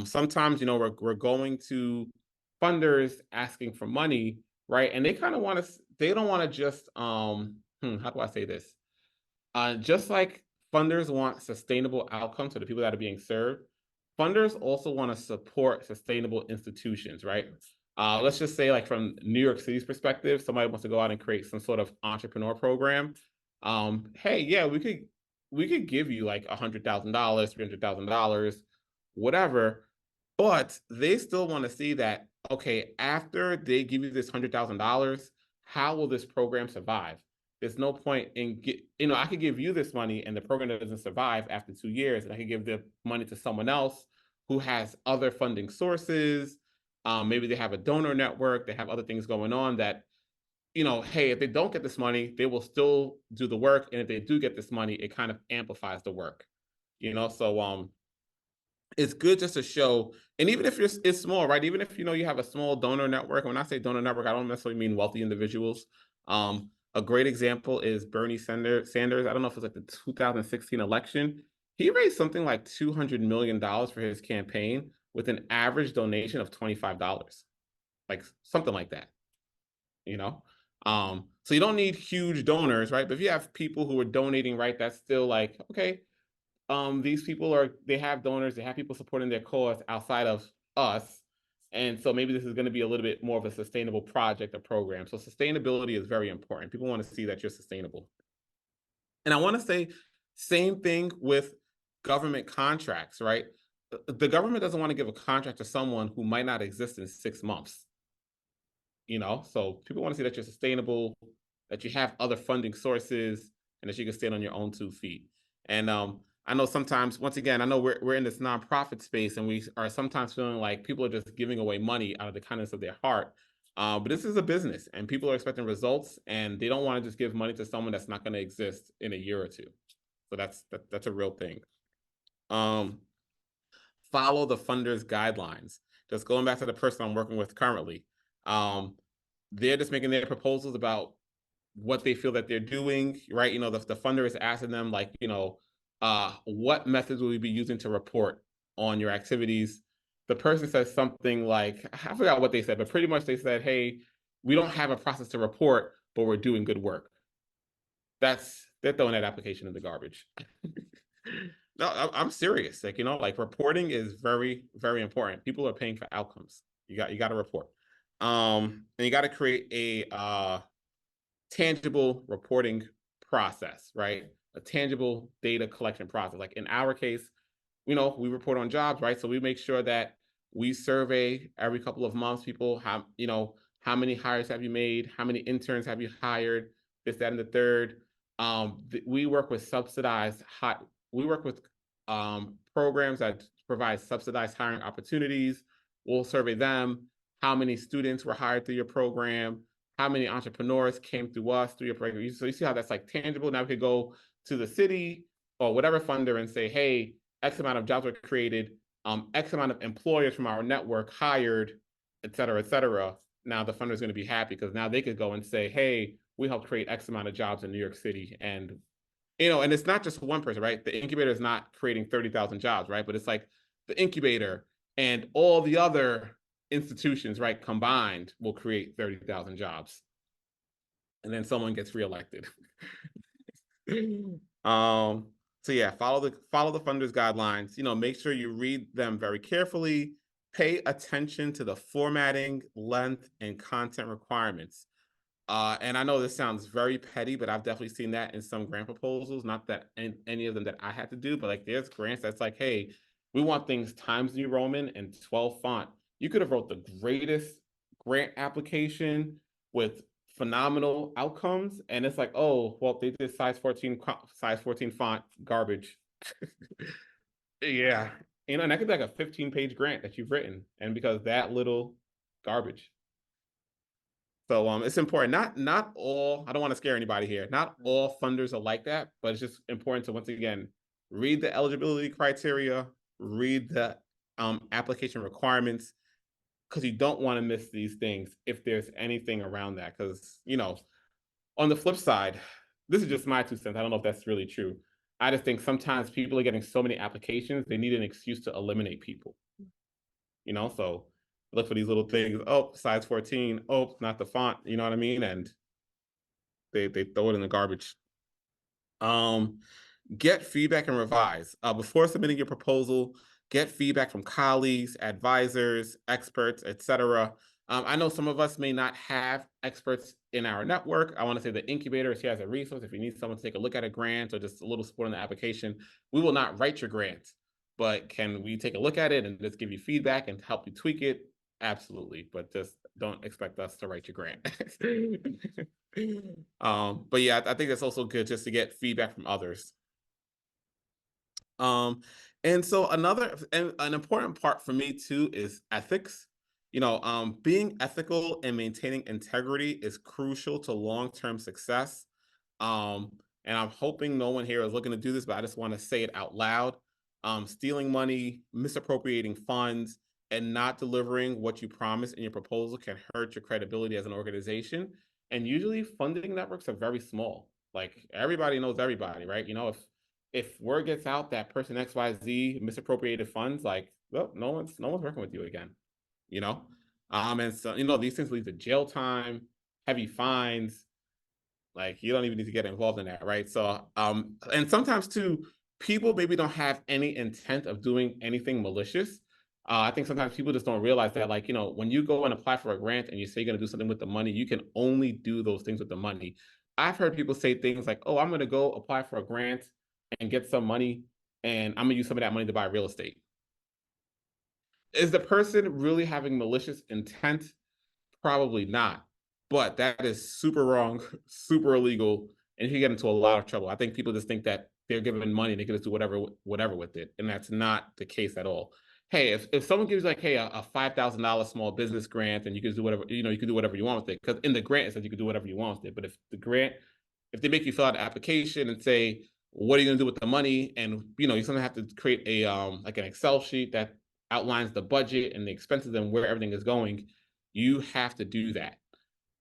Sometimes, we're going to funders asking for money, right? And they kind of want to, they don't want to just, how do I say this? Just like funders want sustainable outcomes for the people that are being served, funders also want to support sustainable institutions, right? Let's just say, like, from New York City's perspective, somebody wants to go out and create some sort of entrepreneur program. Hey, yeah, we could give you like $100,000, $300,000, whatever, but they still want to see that, okay, after they give you this $100,000, how will this program survive? There's no point in I could give you this money and the program doesn't survive after 2 years, and I could give the money to someone else who has other funding sources. Maybe they have a donor network, they have other things going on that, hey, if they don't get this money, they will still do the work. And if they do get this money, it kind of amplifies the work, so it's good just to show, and even if it's small, right? Even if, you have a small donor network, when I say donor network, I don't necessarily mean wealthy individuals. A great example is Bernie Sanders. I don't know if it was like the 2016 election. He raised something like $200 million for his campaign with an average donation of $25, like something like that, So you don't need huge donors, right? But if you have people who are donating, right, that's still like, okay, these people they have donors, they have people supporting their cause outside of us. And so maybe this is going to be a little bit more of a sustainable project or program. So sustainability is very important. People want to see that you're sustainable. And I want to say, same thing with government contracts, right? The government doesn't want to give a contract to someone who might not exist in 6 months. So people want to see that you're sustainable, that you have other funding sources, and that you can stand on your own 2 feet. And I know sometimes, once again, I know we're in this nonprofit space, and we are sometimes feeling like people are just giving away money out of the kindness of their heart. But this is a business, and people are expecting results, and they don't want to just give money to someone that's not going to exist in a year or two. So that's a real thing. Follow the funder's guidelines. Just going back to the person I'm working with currently, they're just making their proposals about what they feel that they're doing, right? You know, the funder is asking them, like, you know, what methods will we be using to report on your activities? The person says something like, I forgot what they said, but pretty much they said, hey, we don't have a process to report, but we're doing good work. They're throwing that application in the garbage. No, I'm serious. Like, you know, like reporting is very, very important. People are paying for outcomes. You got to report. And you got to create a tangible reporting process, right? A tangible data collection process. Like in our case, you know, we report on jobs, right? So we make sure that we survey every couple of months people, how, you know, how many hires have you made? How many interns have you hired? This, that, and the third. We work with we work with programs that provide subsidized hiring opportunities. We'll survey them. How many students were hired through your program? How many entrepreneurs came through us through your program? So you see how that's like tangible. Now we could go to the city or whatever funder and say, hey, X amount of jobs were created, X amount of employers from our network hired, et cetera, et cetera. Now the funder is going to be happy because now they could go and say, hey, we helped create X amount of jobs in New York City. And, you know, and it's not just one person, right? The incubator is not creating 30,000 jobs, right? But it's like the incubator and all the other institutions, right, combined will create 30,000 jobs. And then someone gets reelected. So yeah, follow the funder's guidelines. You know, make sure you read them very carefully. Pay attention to the formatting, length, and content requirements. And I know this sounds very petty, but I've definitely seen that in some grant proposals. Not that any of them that I had to do, but like there's grants that's like, hey, we want things Times New Roman and 12 font. You could have wrote the greatest grant application with phenomenal outcomes, and it's like, oh, well, they did size 14 font, garbage. Yeah, you know, and that could be like a 15-page grant that you've written, and because that little, garbage. So it's important. Not all, I don't want to scare anybody here. Not all funders are like that, but it's just important to, once again, read the eligibility criteria, read the application requirements, because you don't want to miss these things if there's anything around that. Because, you know, on the flip side, this is just my 2 cents. I don't know if that's really true. I just think sometimes people are getting so many applications, they need an excuse to eliminate people. You know, so look for these little things. Oh, size 14. Oh, not the font. You know what I mean? And they throw it in the garbage. Get feedback and revise. Before submitting your proposal, get feedback from colleagues, advisors, experts, etc. I know some of us may not have experts in our network. I want to say the incubator is here as a resource. If you need someone to take a look at a grant or just a little support on the application, we will not write your grant, but can we take a look at it and just give you feedback and help you tweak it? Absolutely, but just don't expect us to write your grant. But yeah, I think that's also good just to get feedback from others. And so an important part for me too is ethics. You know, being ethical and maintaining integrity is crucial to long-term success. And I'm hoping no one here is looking to do this, but I just want to say it out loud. Stealing money, misappropriating funds, and not delivering what you promised in your proposal can hurt your credibility as an organization. And usually funding networks are very small. Like everybody knows everybody, right? You know, if word gets out that person XYZ misappropriated funds, like, well, no one's working with you again, you know? And so, you know, these things lead to jail time, heavy fines. Like you don't even need to get involved in that, right? So, and sometimes too, people maybe don't have any intent of doing anything malicious. I think sometimes people just don't realize that, like, you know, when you go and apply for a grant and you say you're going to do something with the money, you can only do those things with the money. I've heard people say things like, oh, I'm going to go apply for a grant and get some money, and I'm going to use some of that money to buy real estate. Is the person really having malicious intent? Probably not. But that is super wrong, super illegal, and you get into a lot of trouble. I think people just think that they're given money and they can just do whatever with it, and that's not the case at all. Hey, if someone gives like, hey, a $5,000 small business grant, and you can do whatever, you can do whatever you want with it, because in the grant it says you can do whatever you want with it. But if they make you fill out an application and say, what are you going to do with the money, and you're going to have to create a like an Excel sheet that outlines the budget and the expenses and where everything is going, you have to do that.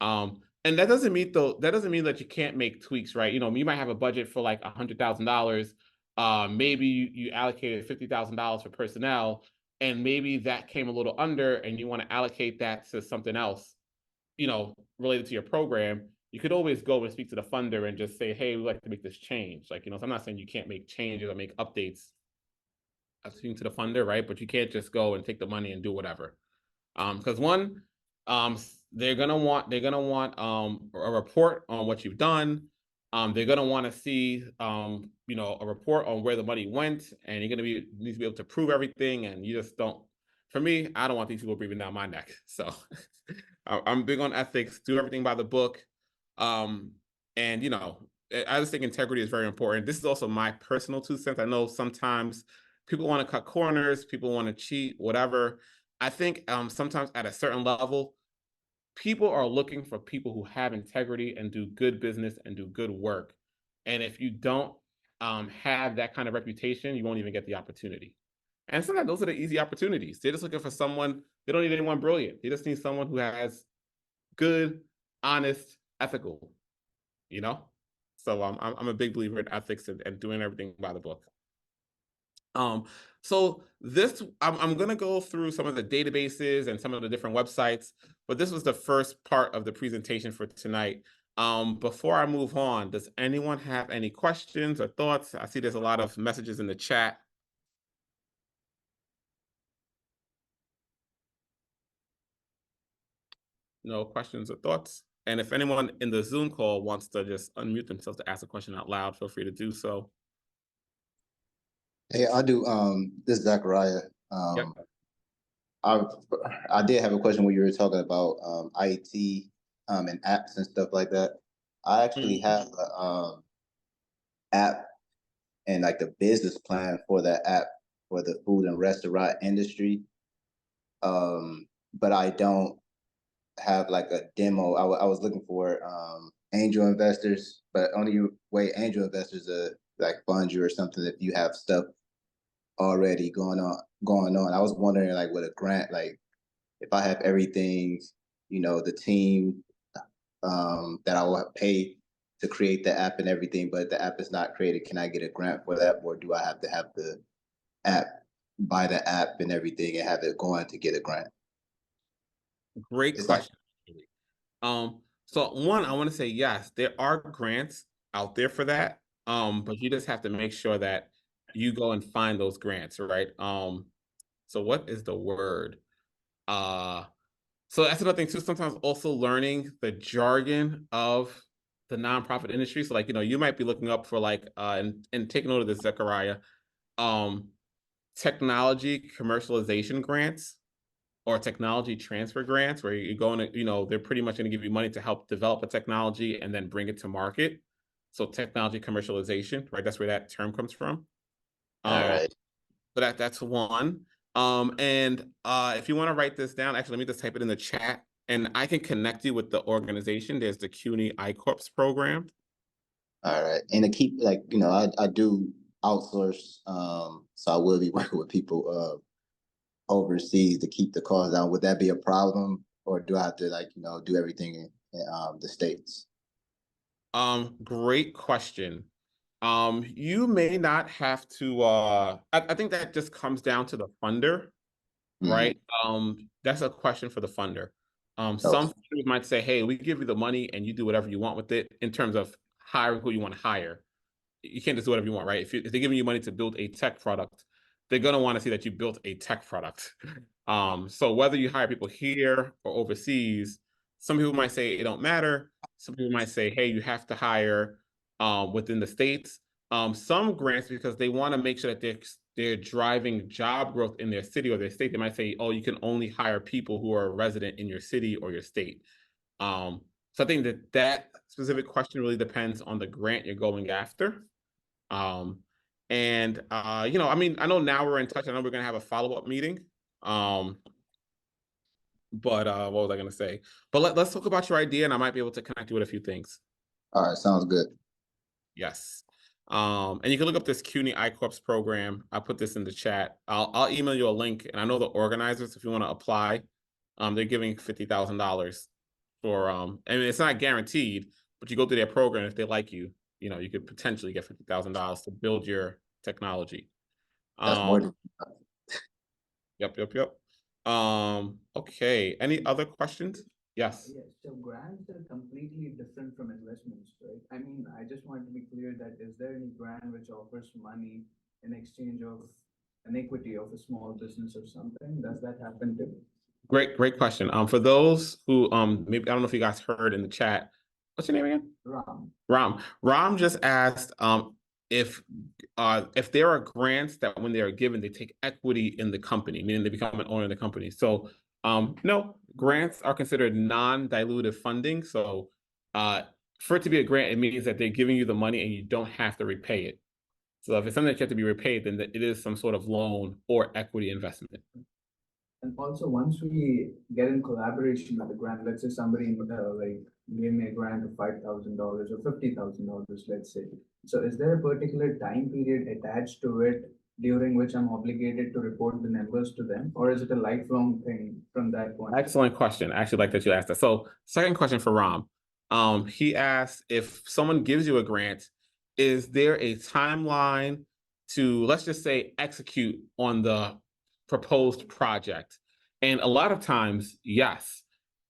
And that doesn't mean that you can't make tweaks, right? You might have a budget for like $100,000. Maybe you allocated $50,000 for personnel, and maybe that came a little under, and you want to allocate that to something else, related to your program. You could always go and speak to the funder and just say, hey, we'd like to make this change. Like, so I'm not saying you can't make changes or make updates speaking to the funder, right? But you can't just go and take the money and do whatever. Because one, they're gonna want a report on what you've done. They're gonna want to see a report on where the money went, and you're gonna need to be able to prove everything. And you just don't. For me, I don't want these people breathing down my neck. So I'm big on ethics. Do everything by the book. And I just think integrity is very important. This is also my personal 2 cents. I know sometimes people want to cut corners, people want to cheat, whatever. I think sometimes at a certain level, people are looking for people who have integrity and do good business and do good work. And if you don't have that kind of reputation, you won't even get the opportunity. And sometimes those are the easy opportunities. They're just looking for someone. They don't need anyone brilliant. They just need someone who has good, honest, ethical. So I'm a big believer in ethics and doing everything by the book. So this, I'm gonna go through some of the databases and some of the different websites, but this was the first part of the presentation for tonight. Before I move on, does anyone have any questions or thoughts? I see there's a lot of messages in the chat. No questions or thoughts? And if anyone in the Zoom call wants to just unmute themselves to ask a question out loud, feel free to do so. Hey, I do. This is Zachariah. Yep. I did have a question when you were talking about IT and apps and stuff like that. I actually have a app and like the business plan for that app for the food and restaurant industry. But I don't have like a demo. I was looking for angel investors, but only way angel investors like fund you or something if you have stuff already going on. I was wondering, like, with a grant, like if I have everything, the team that I will pay to create the app and everything, but the app is not created, can I get a grant for that, or do I have to have the app, buy the app and everything and have it going to get a grant? Great question. So one, I want to say yes, there are grants out there for that. But you just have to make sure that you go and find those grants, right? So what is the word? So that's another thing too. Sometimes also learning the jargon of the nonprofit industry. So like, you might be looking up for like and taking note of this, Zechariah, technology commercialization grants or technology transfer grants, where you're going to, they're pretty much going to give you money to help develop a technology and then bring it to market. So technology commercialization, right? That's where that term comes from. All right. So that's one. And if you want to write this down, actually, let me just type it in the chat, and I can connect you with the organization. There's the CUNY I-Corps program. All right. And to keep, like, I do outsource, so I will be working with people overseas to keep the costs down. Would that be a problem, or do I have to, like, do everything in the States? Great question. You may not have to, I think that just comes down to the funder, right? That's a question for the funder. Some funders might say, hey, we give you the money and you do whatever you want with it in terms of hiring who you want to hire. You can't just do whatever you want, right? If they're giving you money to build a tech product, they're going to want to see that you built a tech product. So whether you hire people here or overseas, some people might say it don't matter. Some people might say, hey, you have to hire within the States. Some grants, because they want to make sure that they're driving job growth in their city or their state, they might say, oh, you can only hire people who are resident in your city or your state. So I think that that specific question really depends on the grant you're going after. And you know, I mean, I know now we're in touch. I know we're gonna have a follow-up meeting. But what was I gonna say? But let's talk about your idea, and I might be able to connect you with a few things. All right, sounds good. Yes. And you can look up this CUNY iCorps program. I'll put this in the chat. I'll email you a link, and I know the organizers, if you want to apply, they're giving $50,000 for and it's not guaranteed, but you go through their program. If they like you, you know, you could potentially get $50,000 to build your technology. That's more than Yep. Okay. Any other questions? Yes. Yeah, so grants are completely different from investments, right? I mean, I just want to be clear that is there any grant which offers money in exchange of an equity of a small business or something? Does that happen too? Great question. For those who maybe I don't know if you guys heard in the chat, what's your name again? Ram. Ram just asked if there are grants that when they are given, they take equity in the company, meaning they become an owner of the company. So no, grants are considered non-dilutive funding. So for it to be a grant, it means that they're giving you the money and you don't have to repay it. So if it's something that you have to be repaid, then it is some sort of loan or equity investment. And also, once we get in collaboration with the grant, let's say somebody like gave me a grant of $5,000 or $50,000, let's say. So is there a particular time period attached to it during which I'm obligated to report the numbers to them? Or is it a lifelong thing from that point? Excellent question. I actually like that you asked that. So second question for Ram. He asked if someone gives you a grant, is there a timeline to, let's just say, execute on the proposed project? And a lot of times, yes.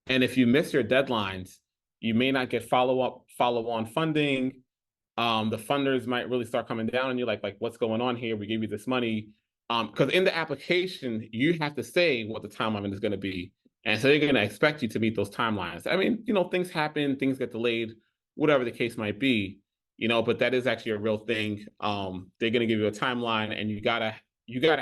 And if you miss your deadlines, you may not get follow-on funding. The funders might really start coming down on you, like what's going on here? We gave you this money. Because in the application, you have to say what the timeline is going to be. And so they're going to expect you to meet those timelines. I mean, you know, things happen, things get delayed, whatever the case might be, you know, but that is actually a real thing. They're going to give you a timeline, and you gotta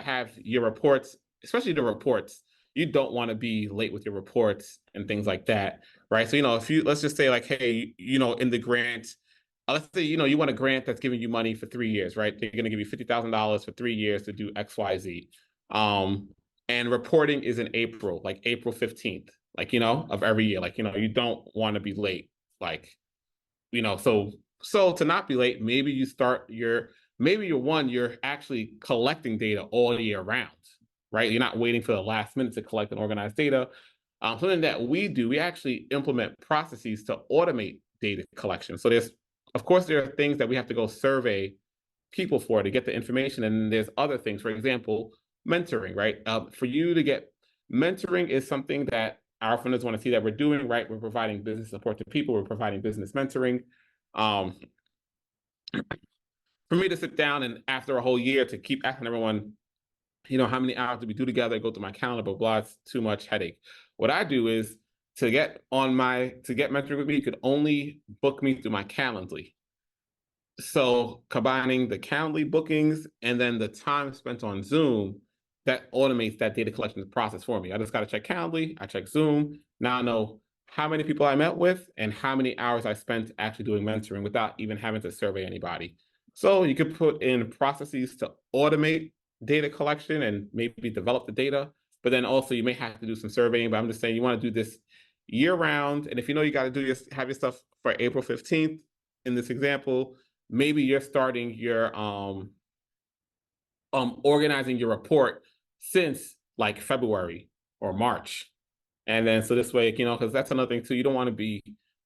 have your reports, especially the reports. You don't want to be late with your reports and things like that, right? So, you know, if you, let's just say like, hey, you know, in the grant, let's say, you know, you want a grant that's giving you money for 3 years, right? They're going to give you $50,000 for 3 years to do X, Y, Z. And reporting is in April, like April 15th, like, you know, of every year. Like, you know, you don't want to be late. Like, you know, so to not be late, maybe you start you're actually collecting data all year round, right? You're not waiting for the last minute to collect and organize data. Something that we do, we actually implement processes to automate data collection. So of course, there are things that we have to go survey people for to get the information. And there's other things, for example, mentoring, right? For you to get mentoring is something that our funders want to see that we're doing, right? We're providing business support to people. We're providing business mentoring. For me to sit down and after a whole year to keep asking everyone, you know, how many hours do we do together? Go through my calendar, blah, blah, it's too much headache. What I do is to get mentoring with me, you could only book me through my Calendly. So combining the Calendly bookings and then the time spent on Zoom, that automates that data collection process for me. I just got to check Calendly, I check Zoom. Now I know how many people I met with and how many hours I spent actually doing mentoring without even having to survey anybody. So you could put in processes to automate data collection and maybe develop the data, but then also you may have to do some surveying. But I'm just saying you want to do this year round. And if you know you got to have your stuff for April 15th in this example, maybe you're starting your organizing your report since like February or March. And then so this way, you know, because that's another thing too, you don't want to be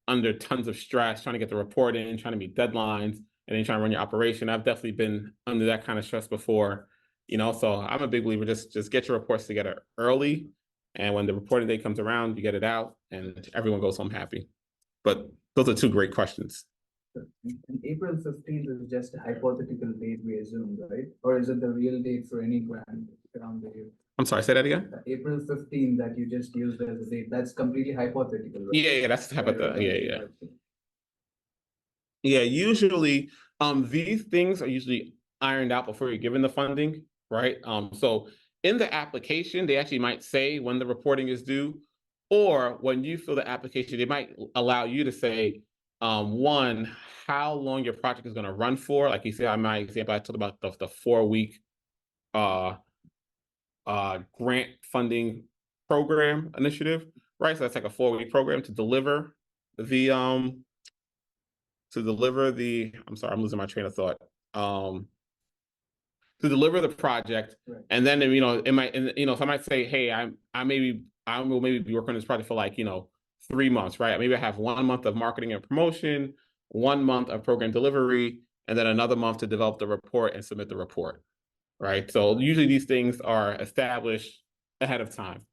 under tons of stress trying to get the report in, trying to meet deadlines, and then trying to run your operation. I've definitely been under that kind of stress before, you know, so I'm a big believer, just get your reports together early. And when the reporting day comes around, you get it out and everyone goes home happy. But those are two great questions. And April 15th is just a hypothetical date we assume, right? Or is it the real date for any grant around the year? I'm sorry, say that again? April 15th that you just used as a date, that's completely hypothetical, right? Yeah, that's hypothetical. Yeah, usually these things are usually ironed out before you're given the funding, right? So in the application, they actually might say when the reporting is due, Or when you fill the application, they might allow you to say, one, how long your project is going to run for. Like you said, on my example, I talked about the 4-week grant funding program initiative, right? So that's like a 4-week program to deliver the I'm sorry, I'm losing my train of thought. To deliver the project, right. And then it might, so I might say, hey, I will maybe be working on this project for like 3 months, right? Maybe I have 1 month of marketing and promotion, 1 month of program delivery, and then another month to develop the report and submit the report, right? So usually these things are established ahead of time.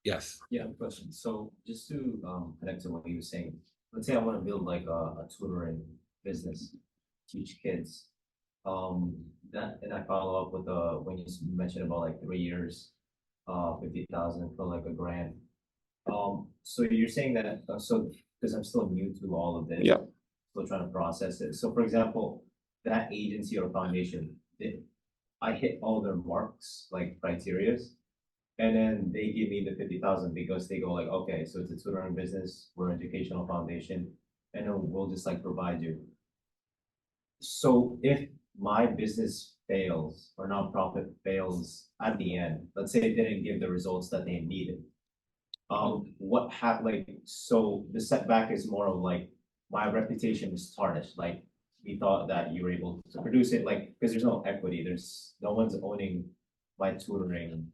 Yes. Yeah, question. So just to connect to what you were saying, let's say I want to build like a tutoring business, teach kids. And I follow up with when you mentioned about like 3 years, 50,000 for like a grant. So you're saying that so because I'm still new to all of this, yeah, still trying to process it. So for example, that agency or foundation, I hit all their marks, like criterias, and then they give me the 50,000 because they go like, okay, so it's a tutoring business, we're an educational foundation, and then we'll just like provide you. So if my business fails or nonprofit fails at the end, let's say it didn't give the results that they needed, what happened? Like, so the setback is more of like my reputation is tarnished. Like we thought that you were able to produce it, like because there's no equity, there's no one's owning my tutoring.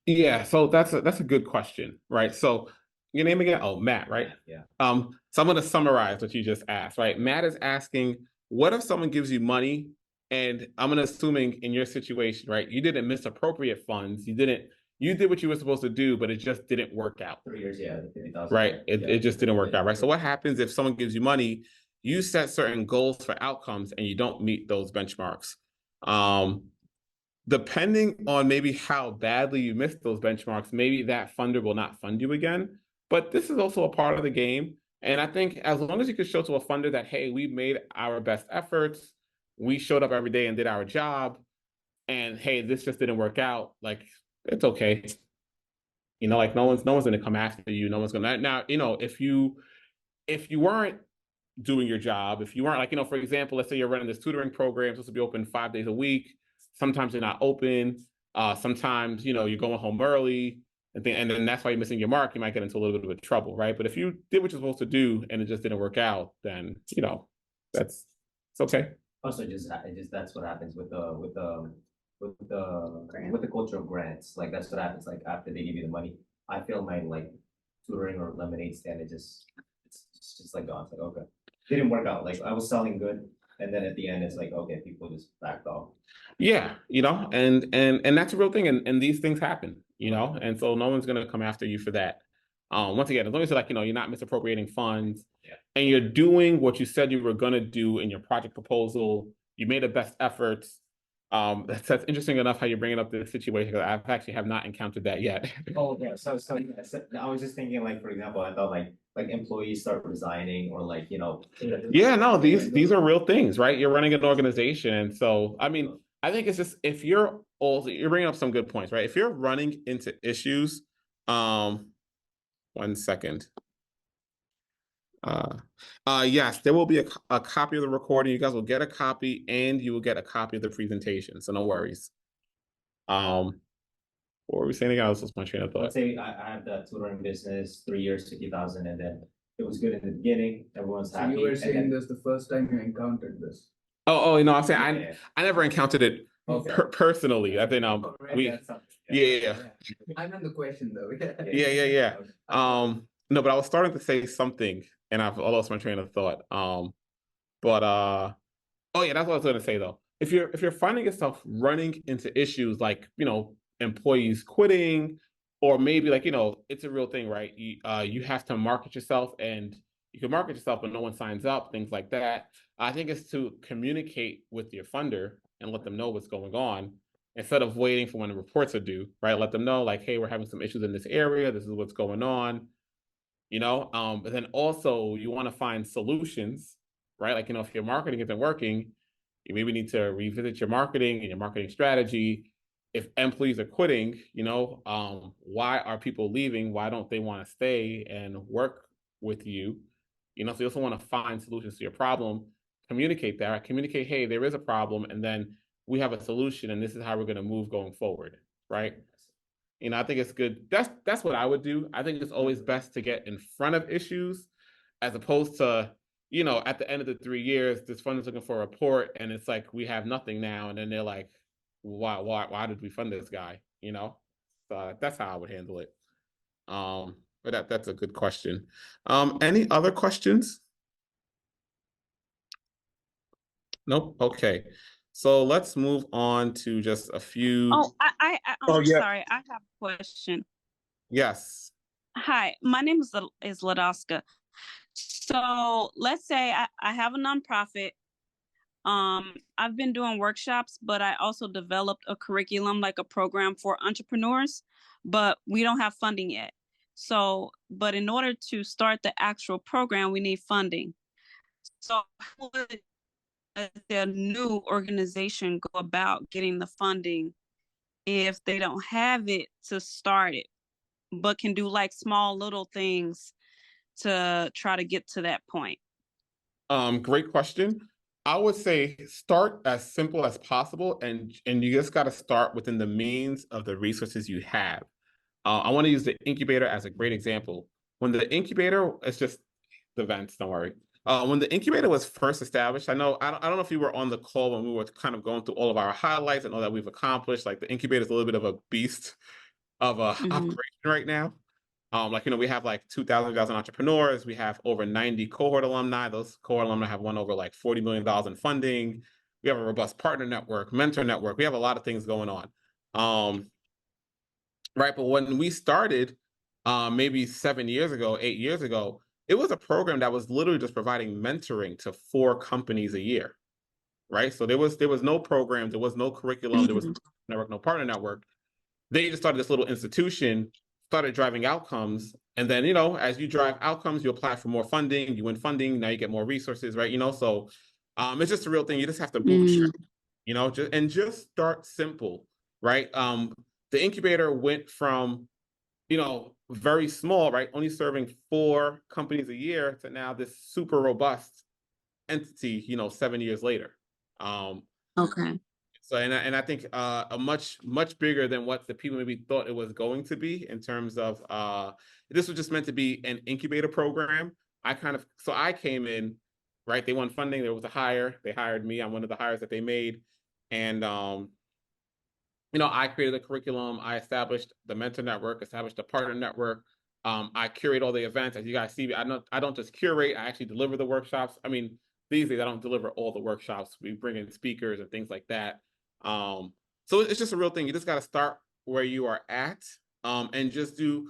Yeah, so that's a good question, right? So your name again? Oh, Matt, right? Yeah. So I'm going to summarize what you just asked, right? Matt is asking, what if someone gives you money, and I'm assuming in your situation, right? You didn't misappropriate funds. You did what you were supposed to do, but it just didn't work out. 3 years, yeah, 50,000. Right? It just didn't work out, right? So what happens if someone gives you money, you set certain goals for outcomes, and you don't meet those benchmarks? Depending on maybe how badly you missed those benchmarks, maybe that funder will not fund you again. But this is also a part of the game. And I think as long as you can show to a funder that, hey, we made our best efforts, we showed up every day and did our job, and hey, this just didn't work out, like it's okay. Like no one's gonna come after you. No one's gonna now, if you weren't doing your job, if you weren't like, for example, let's say you're running this tutoring program, supposed to be open 5 days a week. Sometimes you're not open. Sometimes, you're going home early and then that's why you're missing your mark. You might get into a little bit of trouble, right? But if you did what you're supposed to do and it just didn't work out, then, it's okay. Also, just that's what happens with the culture of grants. Like that's what happens. Like after they give you the money, I feel my like tutoring or lemonade stand. It's just like gone. It's like okay. Didn't work out. Like I was selling good, and then at the end, it's like okay, people just backed off. Yeah, and that's a real thing, and these things happen, and so no one's gonna come after you for that. Once again, as long as you're like, you're not misappropriating funds, and you're doing what you said you were gonna do in your project proposal, you made the best efforts. That's interesting enough how you're bringing up this situation because I've actually have not encountered that yet. Oh yeah, so I was just thinking like for example, I thought like employees start resigning or like Yeah, no, these are real things, right? You're running an organization, and so I mean, I think it's just if you're bringing up some good points, right? If you're running into issues, 1 second. Yes, there will be a copy of the recording. You guys will get a copy, and you will get a copy of the presentation. So no worries. What were we saying again? I was just my train of thought. Let's say I have that tutoring business, 3 years, 50,000, and then it was good in the beginning. Everyone's happy. You were saying this the first time you encountered this. I'm saying I never encountered it personally. I think yeah. I'm in the question though. Yeah. No, but I was starting to say something, and I've lost my train of thought. Oh yeah, that's what I was going to say though. If you're finding yourself running into issues like employees quitting, or maybe like it's a real thing, right? You have to market yourself, and you can market yourself, but no one signs up, things like that. I think it's to communicate with your funder and let them know what's going on instead of waiting for when the reports are due, right? Let them know like, hey, we're having some issues in this area. This is what's going on. But then also you want to find solutions, right? Like, if your marketing isn't working, you maybe need to revisit your marketing and your marketing strategy. if employees are quitting, why are people leaving? Why don't they want to stay and work with you? So you also want to find solutions to your problem, communicate that, communicate, hey, there is a problem, and then we have a solution, and this is how we're going to move going forward, right? I think it's good. That's what I would do. I think it's always best to get in front of issues as opposed to, at the end of the 3 years, this fund is looking for a report and it's like, we have nothing now. And then they're like, why did we fund this guy? So that's how I would handle it. But that's a good question. Any other questions? Nope. Okay. So let's move on to just a few. Oh, I'm yeah. sorry. I have a question. Yes. Hi, my name is Ladaska. So let's say I have a nonprofit. I've been doing workshops, but I also developed a curriculum, like a program for entrepreneurs, but we don't have funding yet. So, but in order to start the actual program, we need funding. So how would the new organization go about getting the funding if they don't have it to start it, but can do like small little things to try to get to that point? Great question. I would say start as simple as possible, and you just got to start within the means of the resources you have. I want to use the incubator as a great example. When the incubator, it's just the events, don't worry. When the incubator was first established, I don't know if you were on the call when we were kind of going through all of our highlights and all that we've accomplished. Like the incubator is a little bit of a beast of a operation right now. We have like 2,000 entrepreneurs. We have over 90 cohort alumni. Those cohort alumni have won over like $40 million in funding. We have a robust partner network, mentor network. We have a lot of things going on. Right. But when we started, maybe 7 years ago, 8 years ago, it was a program that was literally just providing mentoring to 4 companies a year. Right. So there was no program, there was no curriculum, there was no network, no partner network. They just started this little institution, started driving outcomes. And then, as you drive outcomes, you apply for more funding, you win funding, now you get more resources, right? So it's just a real thing. You just have to bootstrap, just start simple, right? The incubator went from, very small, right? Only serving 4 companies a year to now this super robust entity, 7 years later. Okay. So, and I think a much bigger than what the people maybe thought it was going to be in terms of this was just meant to be an incubator program. So I came in, right? They won funding. There was a hire. They hired me. I'm one of the hires that they made, and I created a curriculum. I established the mentor network, established the partner network. I curate all the events. As you guys see, I don't just curate. I actually deliver the workshops. I mean, these days I don't deliver all the workshops. We bring in speakers and things like that. So it's just a real thing. You just got to start where you are at, and just do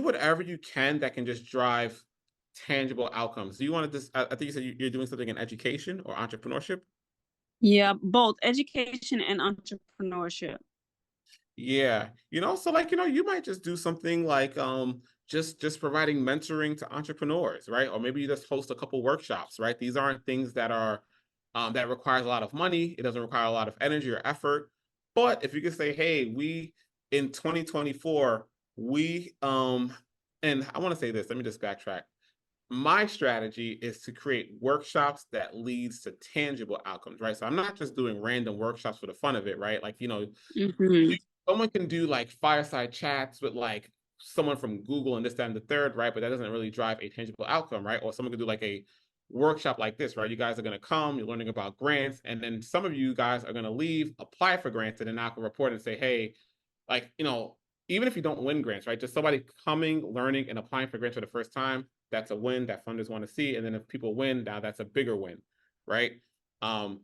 whatever you can that can just drive tangible outcomes. Do you want to just? I think you said you're doing something in education or entrepreneurship. Yeah, both education and entrepreneurship. Yeah, so you might just do something like just providing mentoring to entrepreneurs, right? Or maybe you just host a couple workshops, right? These aren't things that are that requires a lot of money. It doesn't require a lot of energy or effort. But if you could say, hey, we in 2024, we and I want to say this, let me just backtrack. My strategy is to create workshops that leads to tangible outcomes, right? So I'm not just doing random workshops for the fun of it, right? Like, someone can do like fireside chats with like someone from Google and this, that, and the third, right? But that doesn't really drive a tangible outcome, right? Or someone could do like a workshop like this, right? You guys are going to come, you're learning about grants, and then some of you guys are going to leave, apply for grants, and then I can report and say, hey, like, even if you don't win grants, right? Just somebody coming, learning, and applying for grants for the first time, that's a win that funders want to see. And then if people win, now that's a bigger win, right? And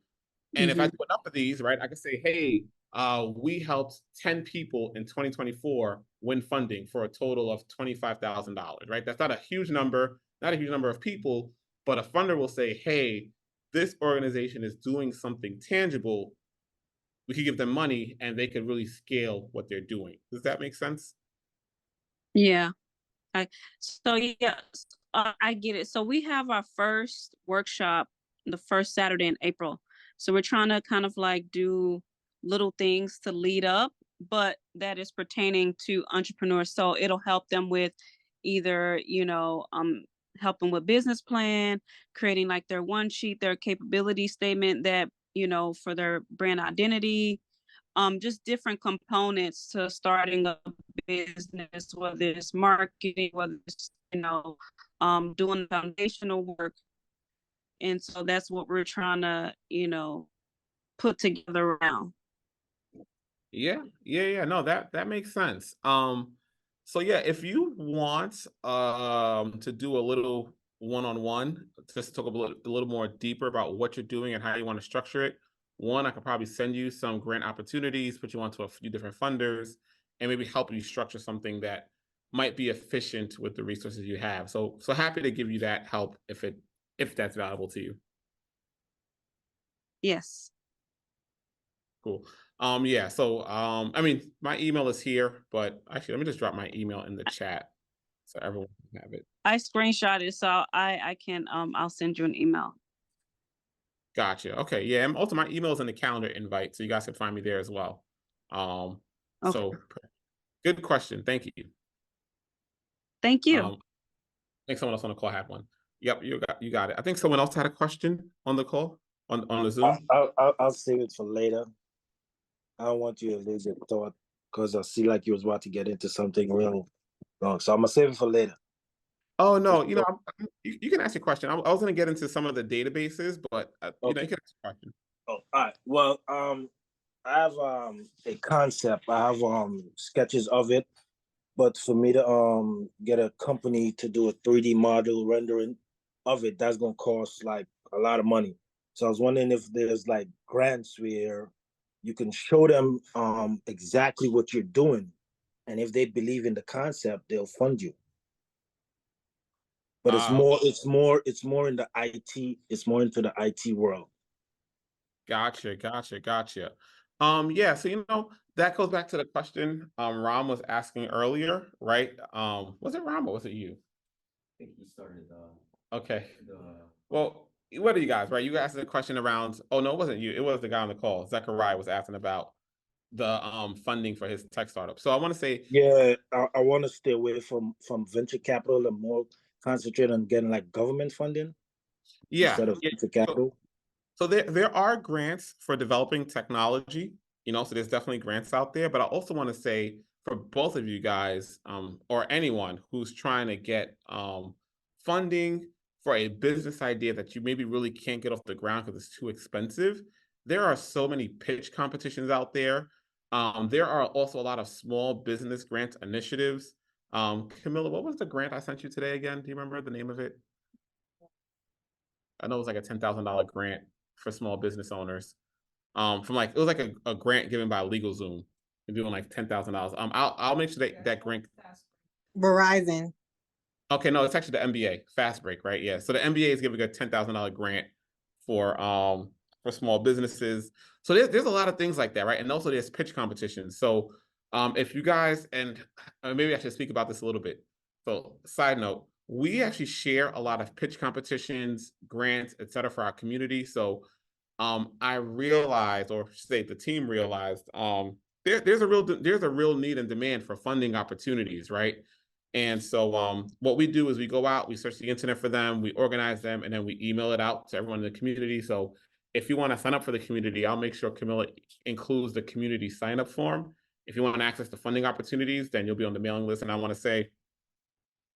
if I do enough of these, right, I can say, hey, we helped 10 people in 2024 win funding for a total of $25,000, right? That's not a huge number, not a huge number of people, but a funder will say, hey, this organization is doing something tangible. We could give them money and they could really scale what they're doing. Does that make sense? Yeah. I get it. So we have our first workshop the first Saturday in April. So we're trying to kind of like do little things to lead up but that is pertaining to entrepreneurs. So it'll help them with either, helping with business plan, creating like their one sheet, their capability statement that, for their brand identity, just different components to starting a business, whether it's marketing, whether it's, doing foundational work. And so that's what we're trying to, put together around. Yeah. No, that makes sense. So yeah, if you want to do a little one-on-one, just talk a little more deeper about what you're doing and how you want to structure it. One, I could probably send you some grant opportunities, put you onto a few different funders, and maybe help you structure something that might be efficient with the resources you have. So happy to give you that help if that's valuable to you. Yes. Cool. Yeah, so I mean, my email is here, but actually let me just drop my email in the chat so everyone can have it. I screenshot it, so I can I'll send you an email. Gotcha. Okay. Yeah, and also my email is in the calendar invite, so you guys can find me there as well. So good question. Thank you. Thank you. I think someone else on the call had one. Yep, you got it. I think someone else had a question on the call on the Zoom. I'll save it for later. I don't want you to lose your thought because I see like you was about to get into something real wrong. So I'm gonna save it for later. Oh no, you can ask your question. I was going to get into some of the databases, but you can ask your question. Oh, all right. Well, I have a concept. I have sketches of it, but for me to get a company to do a 3D model rendering of it, that's gonna cost like a lot of money. So I was wondering if there's like grants where you can show them exactly what you're doing, and if they believe in the concept, they'll fund you. But it's more in the IT. It's more into the IT world. Gotcha. Yeah, so that goes back to the question Ram was asking earlier, right? Was it Ram or was it you? I think he started Okay. Well, what are you guys, right? You asked the question around, oh no, it wasn't you, it was the guy on the call. Zechariah was asking about the funding for his tech startup. So I want to say, yeah, I want to stay away from venture capital and more concentrate on getting like government funding instead of venture capital. So there are grants for developing technology, so there's definitely grants out there. But I also want to say for both of you guys, or anyone who's trying to get funding for a business idea that you maybe really can't get off the ground because it's too expensive, there are so many pitch competitions out there. There are also a lot of small business grant initiatives. Camilla, what was the grant I sent you today again? Do you remember the name of it? I know it was like a $10,000 grant for small business owners. It was like a grant given by LegalZoom. They're doing like $10,000. I'll make sure that grant. Verizon. Okay, no, it's actually the MBA, Fast Break, right? Yeah. So the MBA is giving a $10,000 grant for small businesses. So there's a lot of things like that, right? And also there's pitch competitions. So if you guys, and maybe I should speak about this a little bit. So side note, we actually share a lot of pitch competitions, grants, et cetera, for our community. So I realized, or say the team realized, there's a real need and demand for funding opportunities, right? And so what we do is we go out, we search the internet for them, we organize them, and then we email it out to everyone in the community. So if you want to sign up for the community, I'll make sure Camilla includes the community sign up form. If you want access to funding opportunities, then you'll be on the mailing list. And I want to say,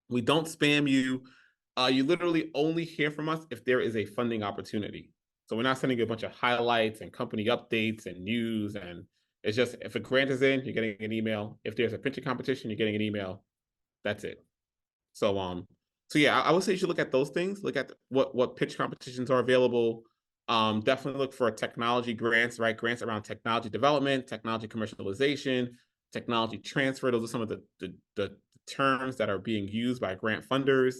we don't spam you. You literally only hear from us if there is a funding opportunity. So we're not sending you a bunch of highlights and company updates and news. And it's just, if a grant is in, you're getting an email. If there's a pitching competition, you're getting an email. That's it. So yeah, I would say you should look at those things. Look at what pitch competitions are available. Definitely look for technology grants, right? Grants around technology development, technology commercialization, technology transfer. Those are some of the terms that are being used by grant funders.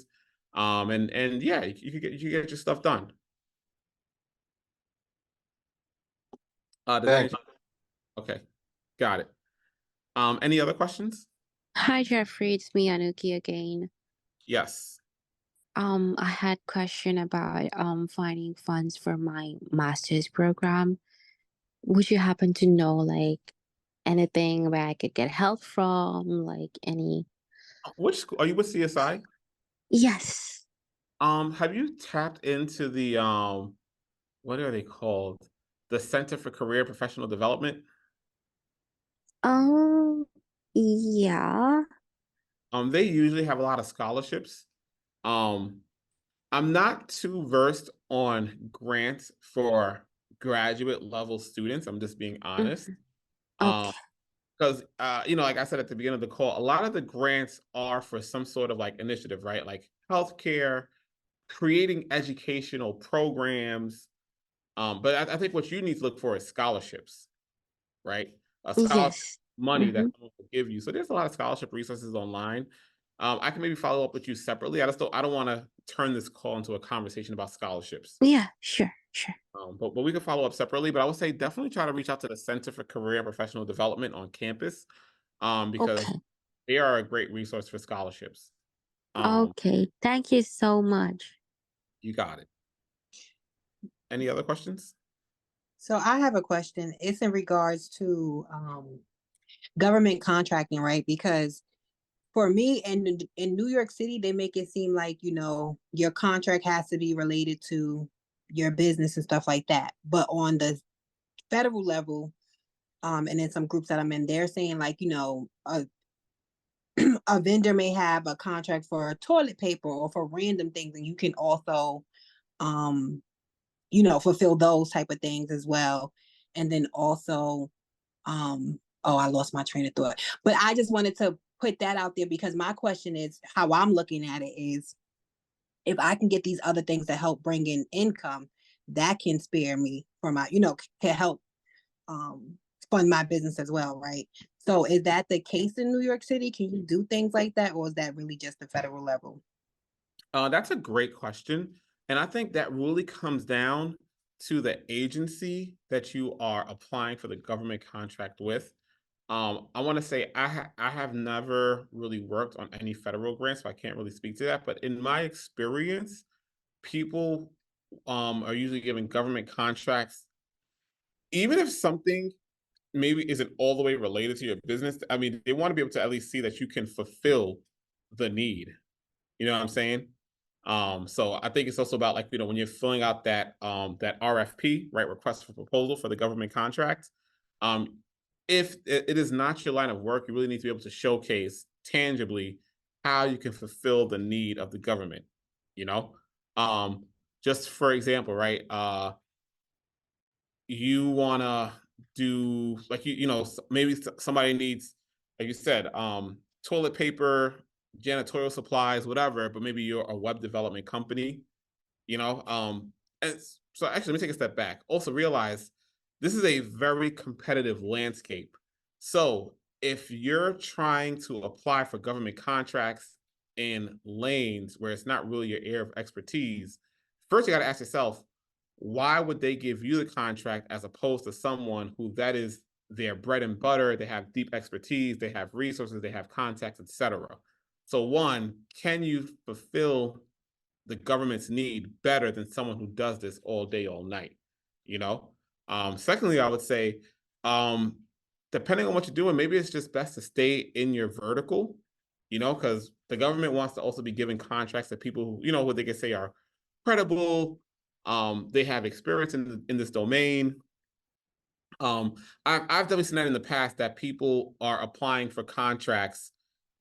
And yeah, you can get your stuff done. Okay, got it. Any other questions? Hi, Jeffrey. It's me, Anuki, again. Yes. I had question about finding funds for my master's program. Would you happen to know like anything where I could get help from, like any. Which school are you with CSI? Yes. Have you tapped into the what are they called? The Center for Career Professional Development? Um, yeah. They usually have a lot of scholarships. Um, I'm not too versed on grants for graduate level students. I'm just being honest. Okay. Because you know, like I said at the beginning of the call, a lot of the grants are for some sort of like initiative, right? Like healthcare, creating educational programs. But I think what you need to look for is scholarships, right? A scholarship Yes. money that someone will give you. So there's a lot of scholarship resources online. I can maybe follow up with you separately. I don't want to turn this call into a conversation about scholarships. Yeah, sure. But we can follow up separately. But I would say definitely try to reach out to the Center for Career and Professional Development on campus, because Okay. they are a great resource for scholarships. Okay. Thank you so much. You got it. Any other questions? So I have a question. It's in regards to government contracting, right? Because for me in New York City, they make it seem like, you know, your contract has to be related to your business and stuff like that. But on the federal level, and in some groups that I'm in, they're saying like, you know, a vendor may have a contract for toilet paper or for random things, and you can also you know, fulfill those type of things as well. And then also, oh, I lost my train of thought. But I just wanted to put that out there because my question is how I'm looking at it is if I can get these other things that help bring in income, that can spare me from my, you know, can help fund my business as well, right? So is that the case in New York City? Can you do things like that, or is that really just the federal level? That's a great question. And I think that really comes down to the agency that you are applying for the government contract with. I want to say I have never really worked on any federal grants, so I can't really speak to that. But in my experience, people are usually given government contracts, even if something maybe isn't all the way related to your business. I mean, they want to be able to at least see that you can fulfill the need. You know what I'm saying? So I think it's also about like, you know, when you're filling out that that RFP, right, request for proposal for the government contract, um, if it is not your line of work, you really need to be able to showcase tangibly how you can fulfill the need of the government, you know? Um, just for example, right? You wanna do like you know maybe somebody needs, like you said, toilet paper, janitorial supplies, whatever, but maybe you're a web development company, you know. And so actually, let me take a step back. Also realize this is a very competitive landscape. So if you're trying to apply for government contracts in lanes where it's not really your area of expertise, first you got to ask yourself, why would they give you the contract as opposed to someone who that is their bread and butter? They have deep expertise, they have resources, they have contacts, etc. So one, can you fulfill the government's need better than someone who does this all day, all night? You know. Secondly, I would say, um, depending on what you're doing, maybe it's just best to stay in your vertical. You know, because the government wants to also be giving contracts to people who, you know, what they can say are credible. They have experience in this domain. I've definitely seen that in the past that people are applying for contracts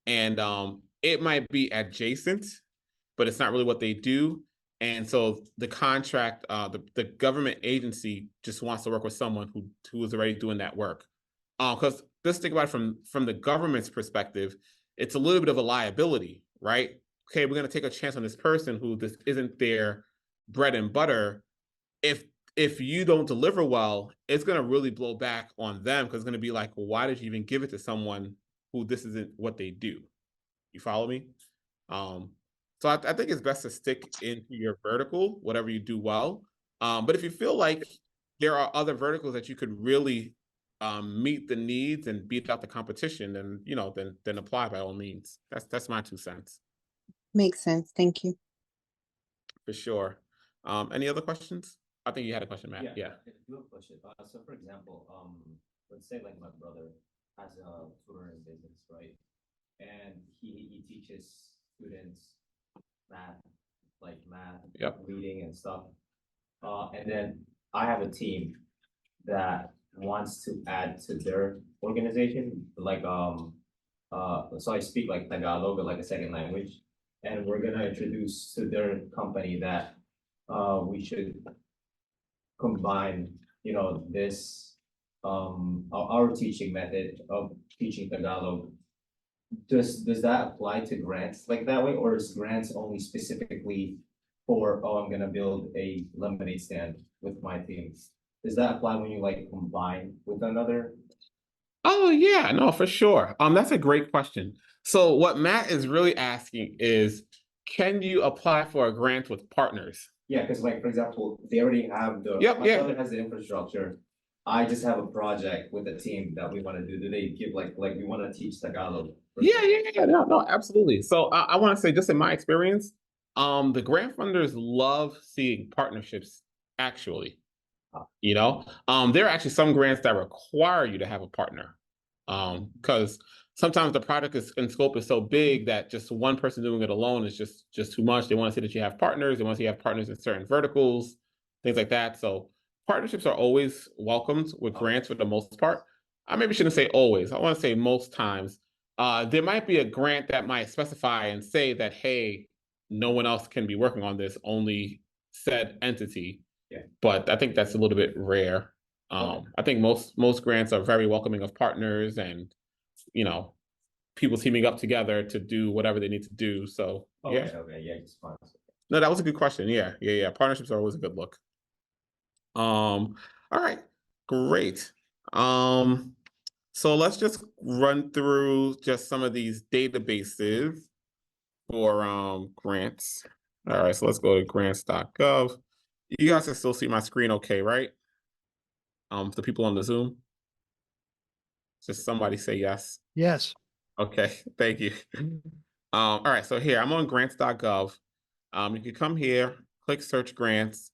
and it might be adjacent, but it's not really what they do. And so the contract, the government agency just wants to work with someone who is already doing that work. Because just think about it from the government's perspective, it's a little bit of a liability, right? Okay, we're gonna take a chance on this person who this isn't their bread and butter. If you don't deliver well, it's gonna really blow back on them because it's gonna be like, well, why did you even give it to someone who this isn't what they do? You follow me? Um, so I think it's best to stick into your vertical, whatever you do well. But if you feel like there are other verticals that you could really meet the needs and beat out the competition, then you know, then apply by all means. That's my 2 cents Makes sense. Thank you. for sure. Any other questions? I think you had a question, Matt. Yeah. I do have a question. So for example, let's say like my brother, has a tutor in business, right? And he teaches students math, like math, Yep. reading and stuff. And then I have a team that wants to add to their organization, like so I speak like Tagalog, like a second language, and we're gonna introduce to their company that we should combine, this our teaching method of teaching Tagalog. Does that apply to grants like that way, or is grants only specifically for, oh, I'm gonna build a lemonade stand with my team? Does that apply when you like combine with another? Oh yeah, no, for sure. That's a great question. So what Matt is really asking is, can you apply for a grant with partners? Yeah, because like, for example, they already have Yep, my yeah. brother has the infrastructure. I just have a project with a team that we want to do. Do they give like we want to teach Tagalog? Yeah, no, absolutely. So I want to say, just in my experience, the grant funders love seeing partnerships, actually. There are actually some grants that require you to have a partner. Because sometimes the product and scope is so big that just one person doing it alone is just too much. They want to see that you have partners. They want to see you have partners in certain verticals, things like that. So partnerships are always welcomed with grants for the most part. I maybe shouldn't say always. I want to say most times. There might be a grant that might specify and say that, hey, no one else can be working on this, only said entity. Yeah. But I think that's a little bit rare. I think most grants are very welcoming of partners and, people teaming up together to do whatever they need to do. So yeah. Okay, yeah, just fine. No, that was a good question. Yeah. Partnerships are always a good look. All right, great. So let's just run through just some of these databases for grants. All right, so let's go to grants.gov. You guys can still see my screen okay, right? The people on the Zoom. Just somebody say yes. Yes. Okay, thank you. All right, so here I'm on grants.gov. You can come here, click search grants.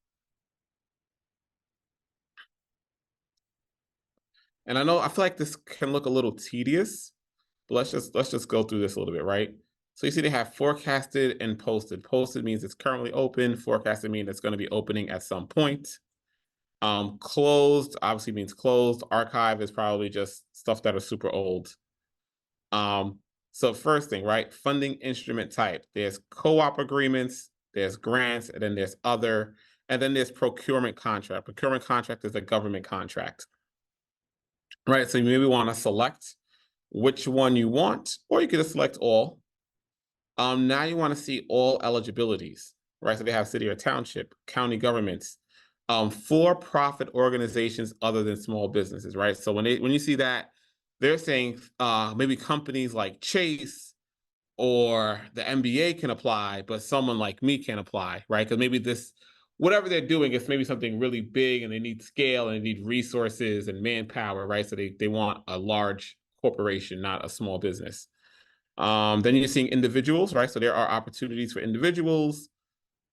And I feel like this can look a little tedious, but let's just go through this a little bit, right? So you see they have forecasted and posted. Posted means it's currently open. Forecasted means it's going to be opening at some point. Closed obviously means closed. Archive is probably just stuff that are super old. So first thing, right? Funding instrument type. There's co-op agreements, there's grants, and then there's other, and then there's procurement contract. Procurement contract is a government contract. Right, so you maybe want to select which one you want, or you could just select all. Now you want to see all eligibilities, right? So they have city or township, county governments, for-profit organizations other than small businesses, right? So when you see that, they're saying maybe companies like Chase or the NBA can apply, but someone like me can't apply, right? Because maybe whatever they're doing is maybe something really big and they need scale and they need resources and manpower, right? So they want a large corporation, not a small business. Then you're seeing individuals, right? So there are opportunities for individuals.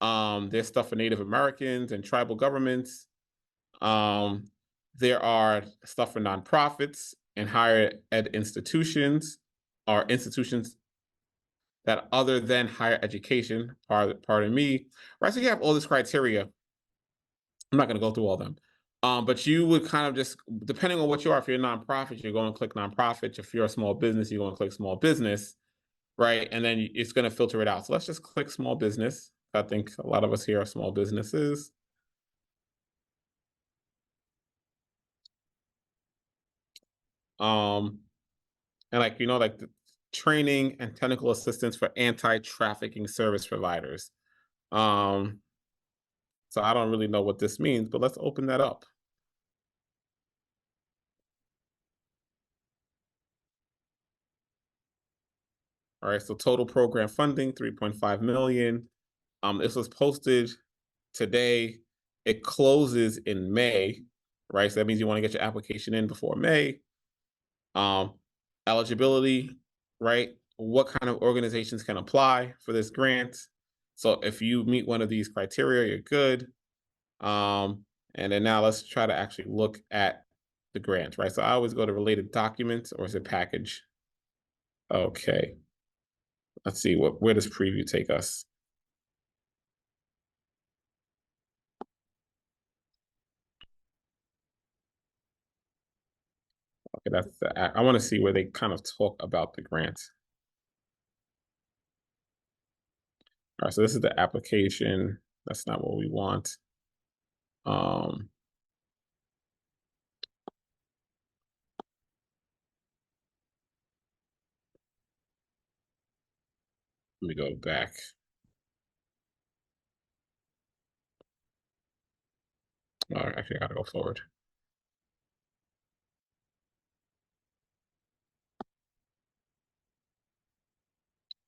There's stuff for Native Americans and tribal governments. There are stuff for nonprofits and higher ed institutions, or institutions that other than higher education, pardon me, right? So you have all this criteria. I'm not going to go through all of them. But you would kind of just, depending on what you are, if you're a nonprofit, you're going to click nonprofit. If you're a small business, you're going to click small business, right? And then it's going to filter it out. So let's just click small business. I think a lot of us here are small businesses. And like the training and technical assistance for anti-trafficking service providers. So I don't really know what this means, but let's open that up. All right, so total program funding, 3.5 million. This was posted today. It closes in May, right? So that means you want to get your application in before May. Eligibility, right? What kind of organizations can apply for this grant? So if you meet one of these criteria, you're good. And then now let's try to actually look at the grant, right? So I always go to related documents, or is it package? Okay. Let's see, where does preview take us? Okay, that's I want to see where they kind of talk about the grant. All right, so this is the application. That's not what we want. Let me go back. All right, actually, I gotta go forward.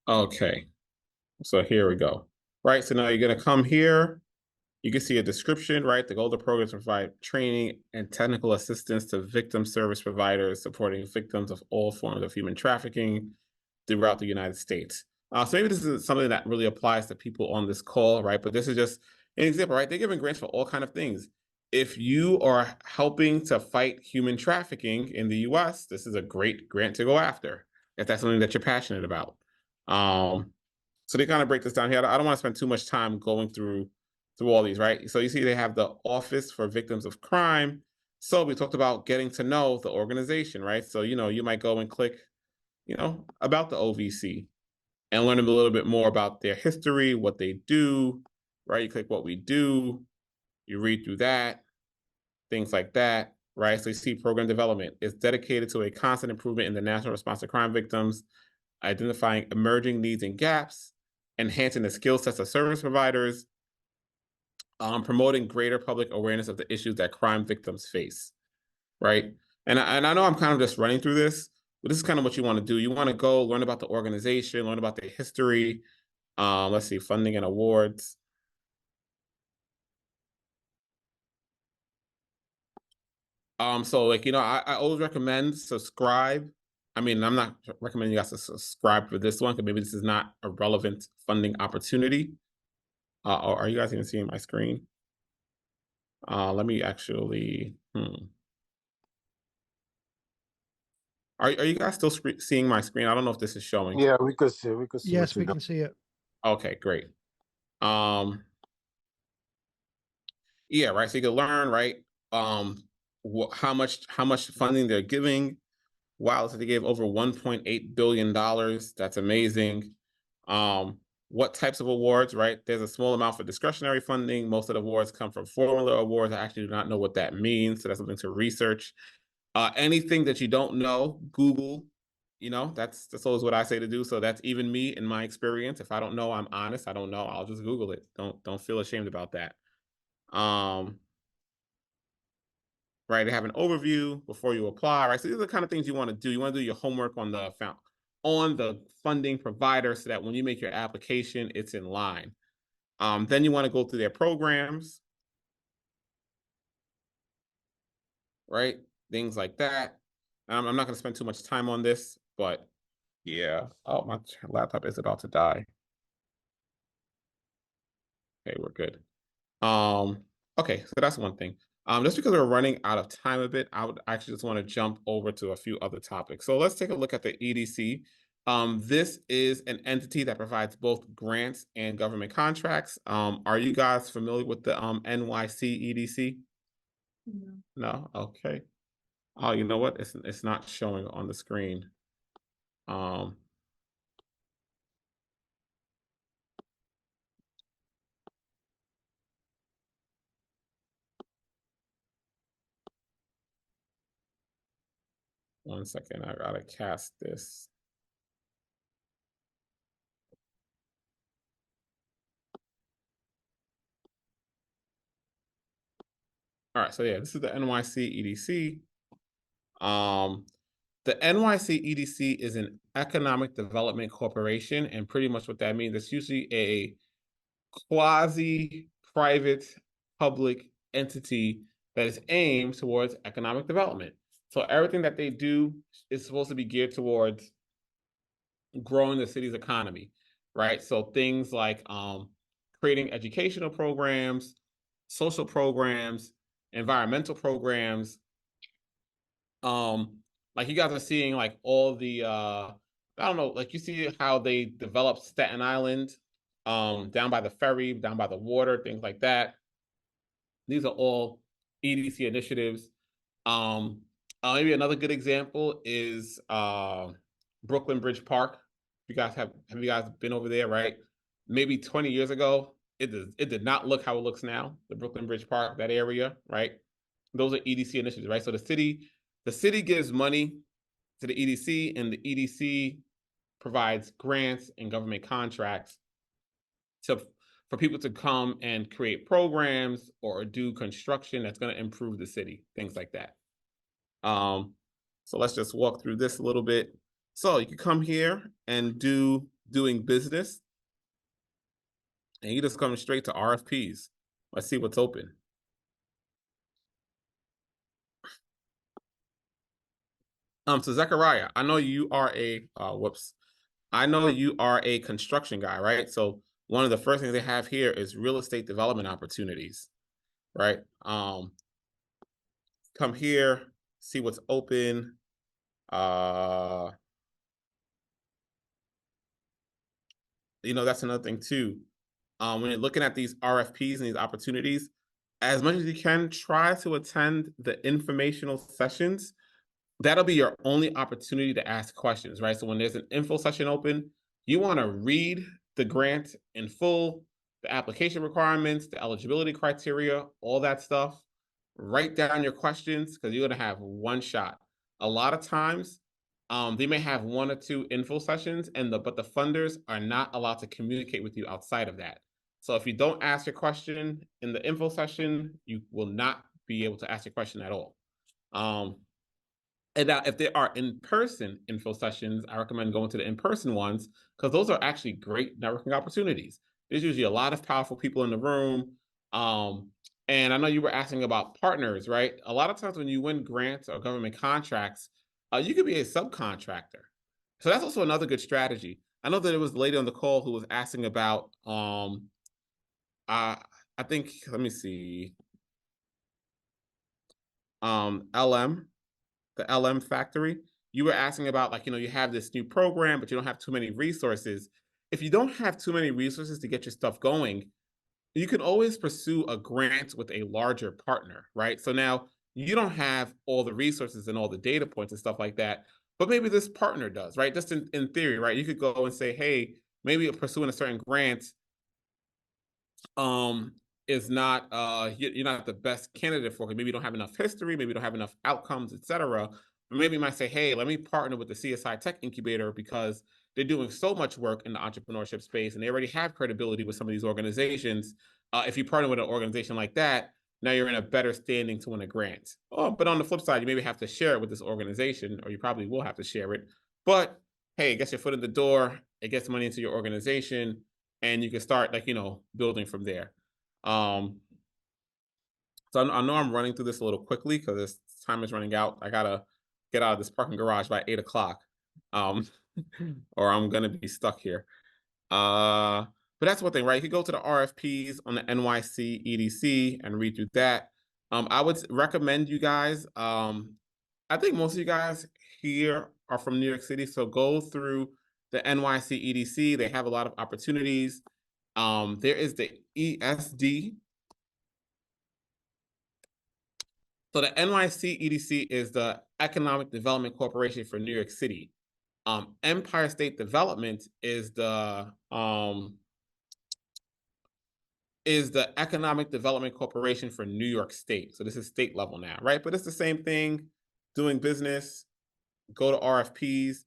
Okay, so here we go. Right, so now you're gonna come here. You can see a description, right? The goal of the program is to provide training and technical assistance to victim service providers supporting victims of all forms of human trafficking throughout the United States. So maybe this is something that really applies to people on this call, right? But this is just an example, right? They're giving grants for all kind of things. If you are helping to fight human trafficking in the US, this is a great grant to go after, if that's something that you're passionate about. So they kind of break this down here. I don't want to spend too much time going through all these, right? So you see they have the Office for Victims of Crime. So we talked about getting to know the organization, right? So, you might go and click, about the OVC and learn a little bit more about their history, what they do, right? You click what we do, you read through that, things like that, right? So you see program development is dedicated to a constant improvement in the national response to crime victims, identifying emerging needs and gaps, enhancing the skill sets of service providers, promoting greater public awareness of the issues that crime victims face, right? And I know I'm kind of just running through this, but this is kind of what you want to do. You want to go learn about the organization, learn about the history. Let's see, funding and awards. So like, I always recommend subscribe. I mean, I'm not recommending you guys to subscribe for this one because maybe this is not a relevant funding opportunity. Are you guys even seeing my screen? Let me actually, Are you guys still seeing my screen? I don't know if this is showing. Yeah, we could see. Yes, we can see it. Okay, great. Yeah, right. So you can learn, right? How much funding they're giving. Wow, so they gave over $1.8 billion. That's amazing. What types of awards, right? There's a small amount for discretionary funding. Most of the awards come from formula awards. I actually do not know what that means, so that's something to research. Anything that you don't know, Google. That's always what I say to do. So that's even me in my experience. If I don't know, I'm honest. I don't know. I'll just Google it. Don't feel ashamed about that. Right. They have an overview before you apply. Right. So these are the kind of things you want to do. You want to do your homework on the funding provider so that when you make your application, it's in line. Then you want to go through their programs. Right. Things like that. I'm not going to spend too much time on this, but yeah. Oh, my laptop is about to die. Okay, we're good. Okay, so that's one thing. Just because we're running out of time a bit, I would actually just want to jump over to a few other topics. So let's take a look at the EDC. This is an entity that provides both grants and government contracts. Are you guys familiar with the NYC EDC? No. No? Okay. Oh, you know what? It's not showing on the screen. One second, I gotta cast this. All right, so yeah, this is the NYC EDC. The NYC EDC is an economic development corporation, and pretty much what that means, it's usually a quasi-private public entity that is aimed towards economic development. So everything that they do is supposed to be geared towards growing the city's economy, right? So things like creating educational programs, social programs, environmental programs, Like you guys are seeing like all the I don't know, like you see how they developed Staten Island, down by the ferry, down by the water, things like that. These are all EDC initiatives. Um, Maybe another good example is Brooklyn Bridge Park. You guys have you guys been over there, right? Maybe 20 years ago, it did not look how it looks now. The Brooklyn Bridge Park, that area, right? Those are EDC initiatives, right? So the city gives money to the EDC, and the EDC provides grants and government contracts to for people to come and create programs or do construction that's going to improve the city, things like that. So let's just walk through this a little bit. So you can come here and doing business, and you just come straight to RFPs. Let's see what's open. So Zechariah, I know you are I know you are a construction guy, right? So one of the first things they have here is real estate development opportunities, right? Come here, see what's open. That's another thing too. When you're looking at these RFPs and these opportunities, as much as you can, try to attend the informational sessions. That'll be your only opportunity to ask questions, right? So when there's an info session open, you want to read the grant in full, the application requirements, the eligibility criteria, all that stuff. Write down your questions because you're going to have one shot. A lot of times, they may have one or two info sessions, but the funders are not allowed to communicate with you outside of that. So if you don't ask your question in the info session, you will not be able to ask your question at all. And now, if there are in-person info sessions, I recommend going to the in-person ones because those are actually great networking opportunities. There's usually a lot of powerful people in the room. And I know you were asking about partners, right? A lot of times when you win grants or government contracts, you could be a subcontractor. So that's also another good strategy. I know that there was a lady on the call who was asking about, I think, let me see, LM. The LM factory, you were asking about, like, you have this new program, but you don't have too many resources. If you don't have too many resources to get your stuff going, you can always pursue a grant with a larger partner, right? So now you don't have all the resources and all the data points and stuff like that, but maybe this partner does, right? Just in theory, right? You could go and say, hey, maybe pursuing a certain grant is not you're not the best candidate for it. Maybe you don't have enough history, maybe you don't have enough outcomes, etc. But maybe you might say, hey, let me partner with the CSI Tech Incubator because they're doing so much work in the entrepreneurship space and they already have credibility with some of these organizations. If you partner with an organization like that, now you're in a better standing to win a grant. But on the flip side, you maybe have to share it with this organization, or you probably will have to share it. But hey, it gets your foot in the door, it gets money into your organization, and you can start building from there. So I know I'm running through this a little quickly because this time is running out. I gotta get out of this parking garage by 8 o'clock, or I'm gonna be stuck here. But that's one thing, right? You could go to the RFPs on the NYC EDC and read through that. I would recommend you guys. I think most of you guys here are from New York City, so go through the NYC EDC. They have a lot of opportunities. There is the ESD. So the NYC EDC is the Economic Development Corporation for New York City. Empire State Development is the Economic Development Corporation for New York State. So this is state level now, right? But it's the same thing, doing business, go to RFPs.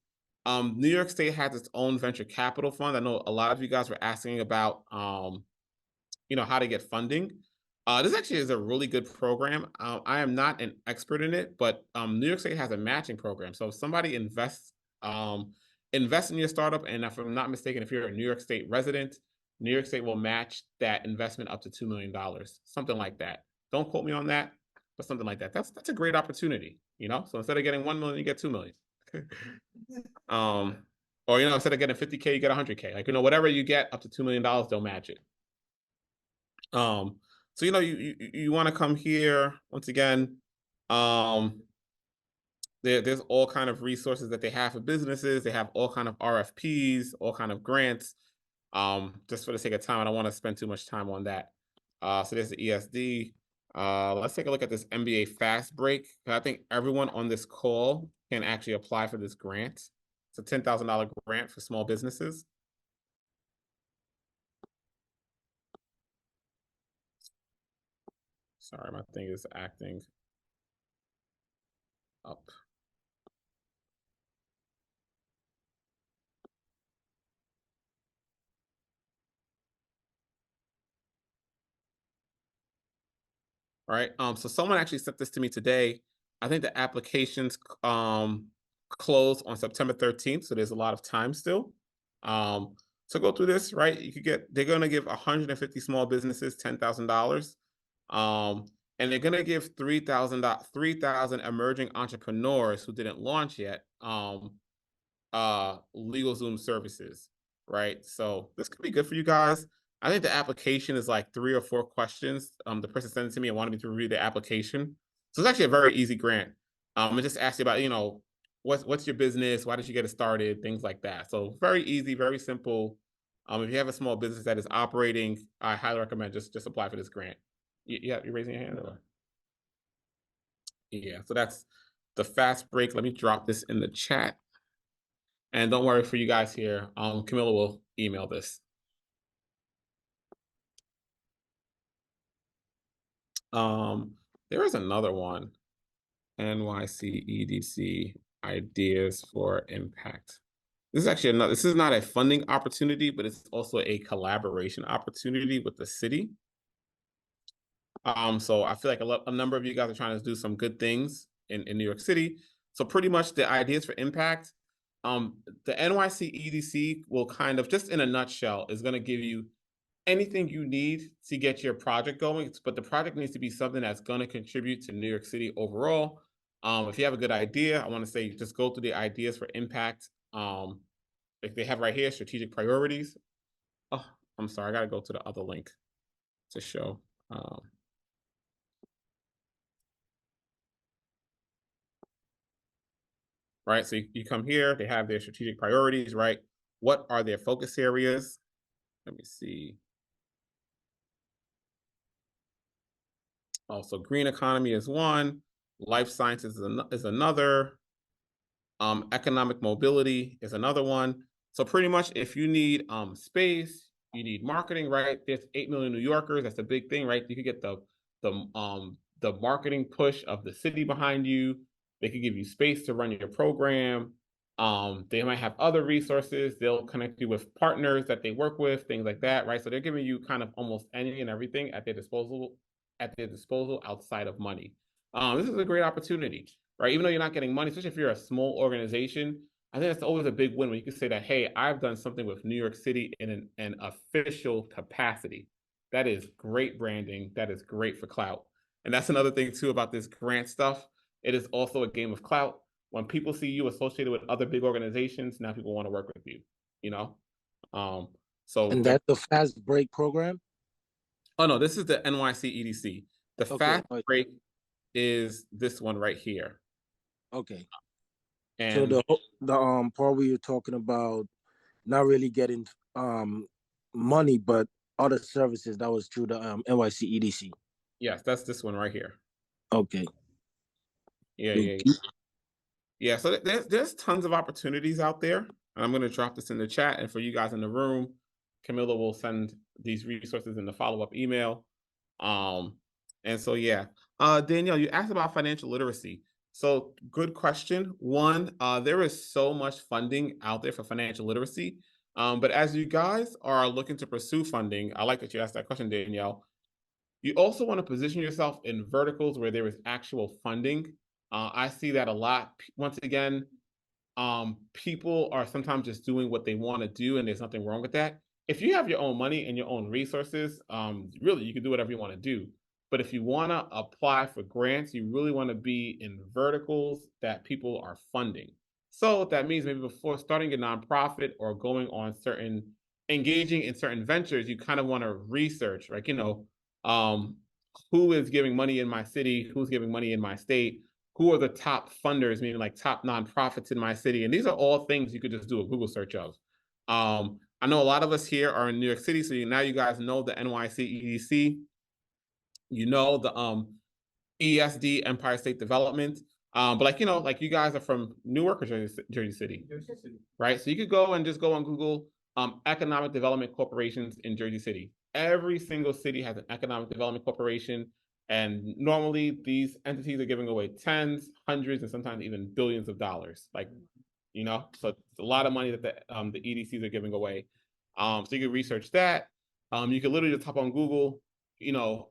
New York State has its own venture capital fund. I know a lot of you guys were asking about, how to get funding. This actually is a really good program. I am not an expert in it, but New York State has a matching program. So if somebody invests in your startup, and if I'm not mistaken, if you're a New York State resident, New York State will match that investment up to $2 million, something like that. Don't quote me on that, but something like that. That's a great opportunity, So instead of getting 1 million, you get 2 million. Or instead of getting 50K, you get 100K. Like, whatever you get up to $2 million, they'll match it. So you want to come here once again. There's all kind of resources that they have for businesses. They have all kind of RFPs, all kind of grants. Just for the sake of time, I don't want to spend too much time on that. So there's the ESD. Let's take a look at this MBA Fast Break. I think everyone on this call can actually apply for this grant. It's a $10,000 grant for small businesses. Sorry, my thing is acting up. All right. So someone actually sent this to me today. I think the applications close on September 13th, so there's a lot of time still. So go through this, right? You could get, they're gonna give 150 small businesses $10,000. And they're gonna give 3,000 emerging entrepreneurs who didn't launch yet LegalZoom services, right? So this could be good for you guys. I think the application is like 3 or 4 questions. The person sent it to me and wanted me to review the application. So it's actually a very easy grant. It just asks you about, you know, what's your business? Why did you get it started? Things like that. So very easy, very simple. If you have a small business that is operating, I highly recommend just apply for this grant. Yeah, you're raising your hand? Or? Yeah, so that's the fast break. Let me drop this in the chat. And don't worry for you guys here. Camilla will email this. There is another one. NYC EDC Ideas for Impact. This is actually another, this is not a funding opportunity, but it's also a collaboration opportunity with the city. So I feel like a number of you guys are trying to do some good things in New York City. So pretty much the Ideas for Impact, the NYC EDC will kind of, just in a nutshell, is going to give you anything you need to get your project going, but the project needs to be something that's going to contribute to New York City overall. If you have a good idea, I want to say just go through the Ideas for Impact. If they have right here, strategic priorities. Oh, I'm sorry, I got to go to the other link to show. Right, so you come here, they have their strategic priorities, right? What are their focus areas? Let me see. Also, green economy is one, life sciences is another, economic mobility is another one. So pretty much if you need space, you need marketing, right? There's 8 million New Yorkers, that's a big thing, right? You could get the marketing push of the city behind you. They could give you space to run your program. They might have other resources. They'll connect you with partners that they work with, things like that, right? So they're giving you kind of almost any and everything at their disposal outside of money. This is a great opportunity, right? Even though you're not getting money, especially if you're a small organization, I think that's always a big win when you can say that, hey, I've done something with New York City in an official capacity. That is great branding. That is great for clout. And that's another thing too about this grant stuff. It is also a game of clout. When people see you associated with other big organizations, now people want to work with you, you know? And that's the fast break program? Oh no, this is the NYC EDC. The fast break is this one right here. Okay. And so the part where you're talking about not really getting money, but other services, that was through the NYC EDC. Yes, that's this one right here. Okay. Yeah. Yeah, so there's tons of opportunities out there. And I'm going to drop this in the chat. And for you guys in the room, Camilla will send these resources in the follow-up email. And so, yeah. Danielle, you asked about financial literacy. So good question. One, there is so much funding out there for financial literacy. But as you guys are looking to pursue funding, I like that you asked that question, Danielle. You also want to position yourself in verticals where there is actual funding. I see that a lot. Once again, people are sometimes just doing what they want to do, and there's nothing wrong with that. If you have your own money and your own resources, really, you can do whatever you want to do. But if you want to apply for grants, you really want to be in verticals that people are funding. So that means maybe before starting a nonprofit or engaging in certain ventures, you kind of want to research, like, who is giving money in my city, who's giving money in my state, who are the top funders, meaning like top nonprofits in my city. And these are all things you could just do a Google search of. I know a lot of us here are in New York City, so now you guys know the NYC EDC, you know the ESD, Empire State Development. But like, like you guys are from Newark or Jersey City, right? So you could go and just go on Google, economic development corporations in Jersey City. Every single city has an economic development corporation. And normally these entities are giving away tens, hundreds, and sometimes even billions of dollars. Like, so it's a lot of money that the EDCs are giving away. So you can research that. You can literally just hop on Google, who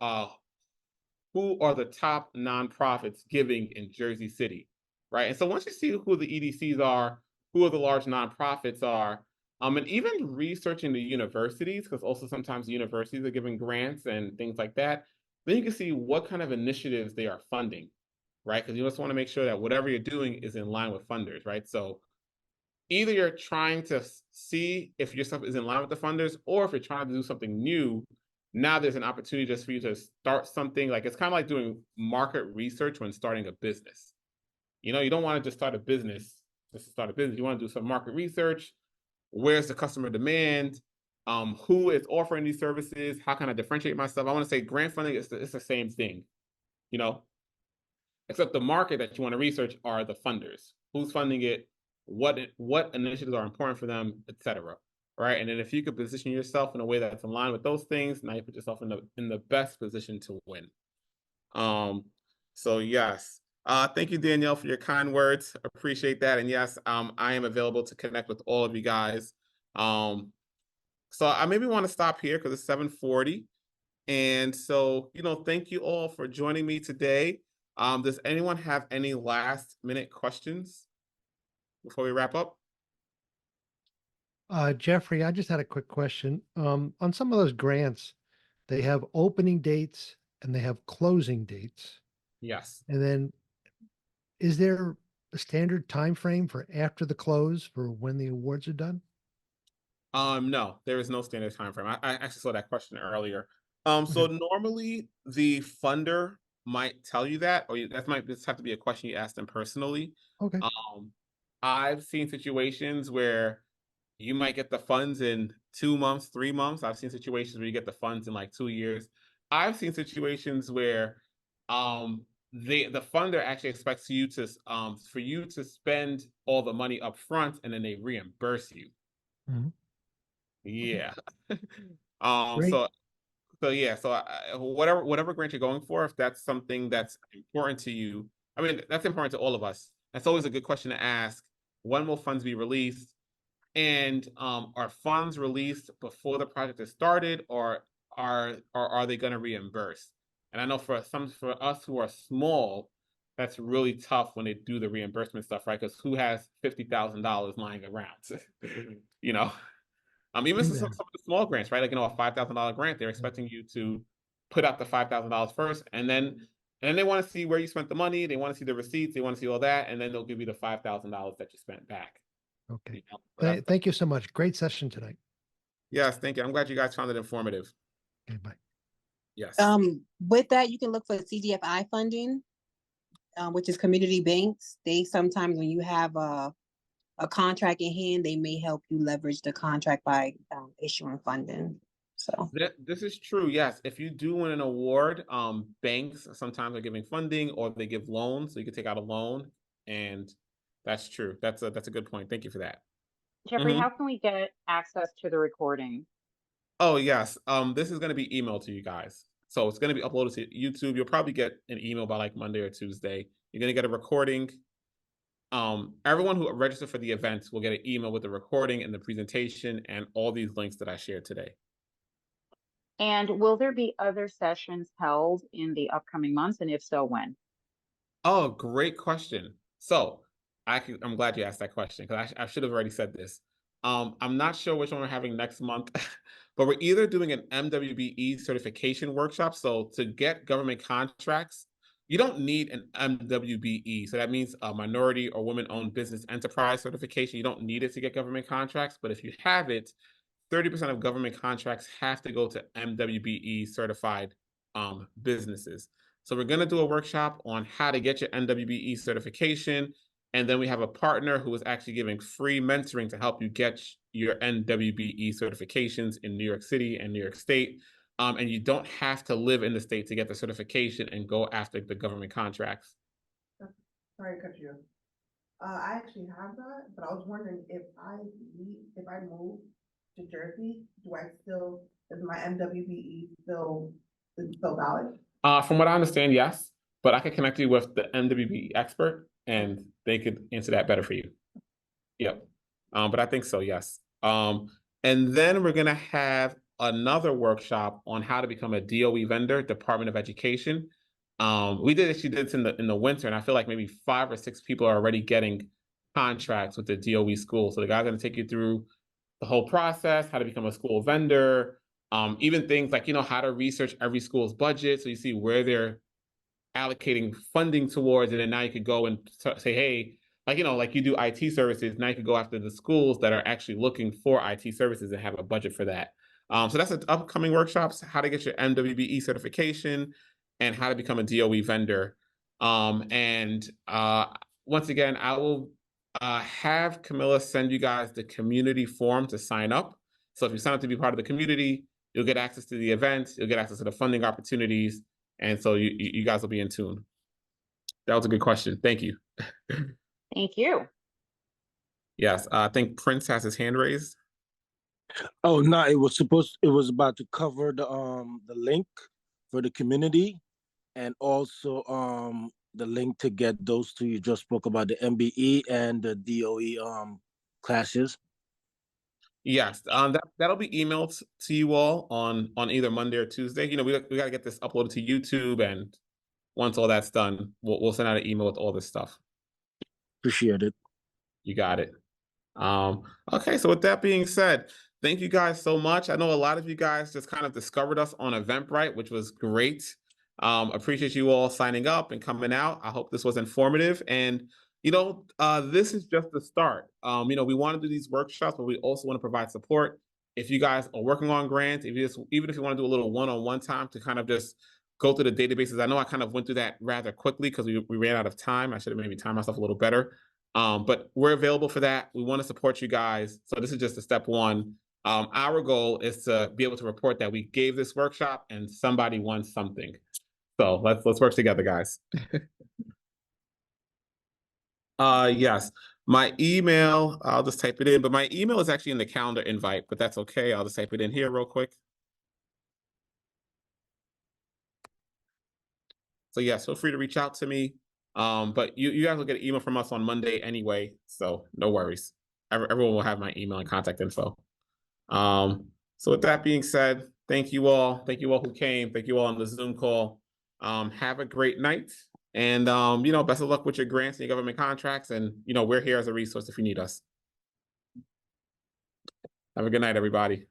are the top nonprofits giving in Jersey City, right? And so once you see who the EDCs are, who the large nonprofits are, and even researching the universities, because also sometimes the universities are giving grants and things like that, then you can see what kind of initiatives they are funding, right? Because you just want to make sure that whatever you're doing is in line with funders, right? So either you're trying to see if your stuff is in line with the funders, or if you're trying to do something new, now there's an opportunity just for you to start something. Like, it's kind of like doing market research when starting a business. You don't want to just start a business just to start a business. You want to do some market research. Where's the customer demand? Who is offering these services? How can I differentiate myself? I want to say grant funding is it's the same thing, except the market that you want to research are the funders. Who's funding it? What initiatives are important for them, etc. Right? And then if you could position yourself in a way that's in line with those things, now you put yourself in the best position to win. So yes. Thank you, Danielle, for your kind words. Appreciate that. And yes, I am available to connect with all of you guys. So I maybe want to stop here because it's 7:40. And so, thank you all for joining me today. Does anyone have any last minute questions before we wrap up? Jeffrey, I just had a quick question. On some of those grants, they have opening dates and they have closing dates. Yes. And then is there a standard time frame for after the close for when the awards are done? No, there is no standard time frame. I actually saw that question earlier. So normally the funder might tell you that, or that might just have to be a question you ask them personally. Okay. I've seen situations where you might get the funds in 2 months, 3 months. I've seen situations where you get the funds in like 2 years. I've seen situations where the funder actually expects you to for you to spend all the money up front, and then they reimburse you. Mhm. Yeah. Great. So yeah, so whatever grant you're going for, if that's something that's important to you, I mean, that's important to all of us. That's always a good question to ask. When will funds be released? And are funds released before the project is started, or are they going to reimburse? And I know for us who are small, that's really tough when they do the reimbursement stuff, right? Because who has $50,000 lying around? Even some of the small grants, right? Like, a $5,000 grant, they're expecting you to put out the $5,000 first, and then they want to see where you spent the money. They want to see the receipts. They want to see all that, and then they'll give you the $5,000 that you spent back. Okay. So Thank you so much. Great session tonight. yes, thank you. I'm glad you guys found it informative. Okay, bye. Yes. With that, you can look for CDFI funding, which is community banks. They sometimes, when you have a contract in hand, they may help you leverage the contract by issuing funding. So this is true. Yes, if you do win an award, banks sometimes are giving funding, or they give loans, so you can take out a loan, and that's true. That's a good point. Thank you for that. Jeffrey, how can we get access to the recording? Oh yes, this is going to be emailed to you guys. So it's going to be uploaded to YouTube. You'll probably get an email by like Monday or Tuesday. You're going to get a recording. Everyone who registered for the event will get an email with the recording and the presentation and all these links that I shared today. And will there be other sessions held in the upcoming months? And if so, when? Oh, great question. So I'm glad you asked that question, because I should have already said this. I'm not sure which one we're having next month, but we're either doing an MWBE certification workshop. So to get government contracts, you don't need an MWBE. So that means a minority or women-owned business enterprise certification. You don't need it to get government contracts, but if you have it, 30% of government contracts have to go to MWBE certified businesses. So we're going to do a workshop on how to get your NWBE certification. And then we have a partner who is actually giving free mentoring to help you get your NWBE certifications in New York City and New York State. And you don't have to live in the state to get the certification and go after the government contracts. Sorry to cut you. I actually have that, but I was wondering if I move to Jersey, is my MWBE still valid? From what I understand, yes, but I could connect you with the MWBE expert and they could answer that better for you. Yep. But I think so, yes. And then we're gonna have another workshop on how to become a DOE vendor, Department of Education. We did this in the winter, and I feel like maybe 5 or 6 people are already getting contracts with the DOE school. So the guy's gonna take you through the whole process, how to become a school vendor, even things like, how to research every school's budget. So you see where they're allocating funding towards, and then now you could go and say, hey, like you do IT services, now you could go after the schools that are actually looking for IT services and have a budget for that. So that's an upcoming workshops, how to get your MWBE certification and how to become a DOE vendor. Once again, I will have Camilla send you guys the community form to sign up. So if you sign up to be part of the community, you'll get access to the events, you'll get access to the funding opportunities, and so you guys will be in tune. That was a good question. Thank you. Thank you. Yes, I think Prince has his hand raised. Oh, no, it was about to cover the link for the community and also the link to get those two you just spoke about, the MBE and the DOE classes. Yes, that'll be emailed to you all on either Monday or Tuesday. We got to get this uploaded to YouTube, and once all that's done, we'll send out an email with all this stuff. Appreciate it. You got it. Okay, so with that being said, thank you guys so much. I know a lot of you guys just kind of discovered us on Eventbrite, which was great. Appreciate you all signing up and coming out. I hope this was informative. And, this is just the start. We want to do these workshops, but we also want to provide support. If you guys are working on grants, even if you want to do a little one-on-one time to kind of just go through the databases. I know I kind of went through that rather quickly because we ran out of time. I should have maybe timed myself a little better. But we're available for that. We want to support you guys. So this is just a step one. Our goal is to be able to report that we gave this workshop and somebody won something. So let's work together, guys. Yes, my email, I'll just type it in, but my email is actually in the calendar invite, but that's okay. I'll just type it in here real quick. So yes, feel free to reach out to me. But you guys will get an email from us on Monday anyway, so no worries. Everyone will have my email and contact info. So with that being said, thank you all. Thank you all who came. Thank you all on the Zoom call. Have a great night. And, best of luck with your grants and your government contracts. And, we're here as a resource if you need us. Have a good night, everybody.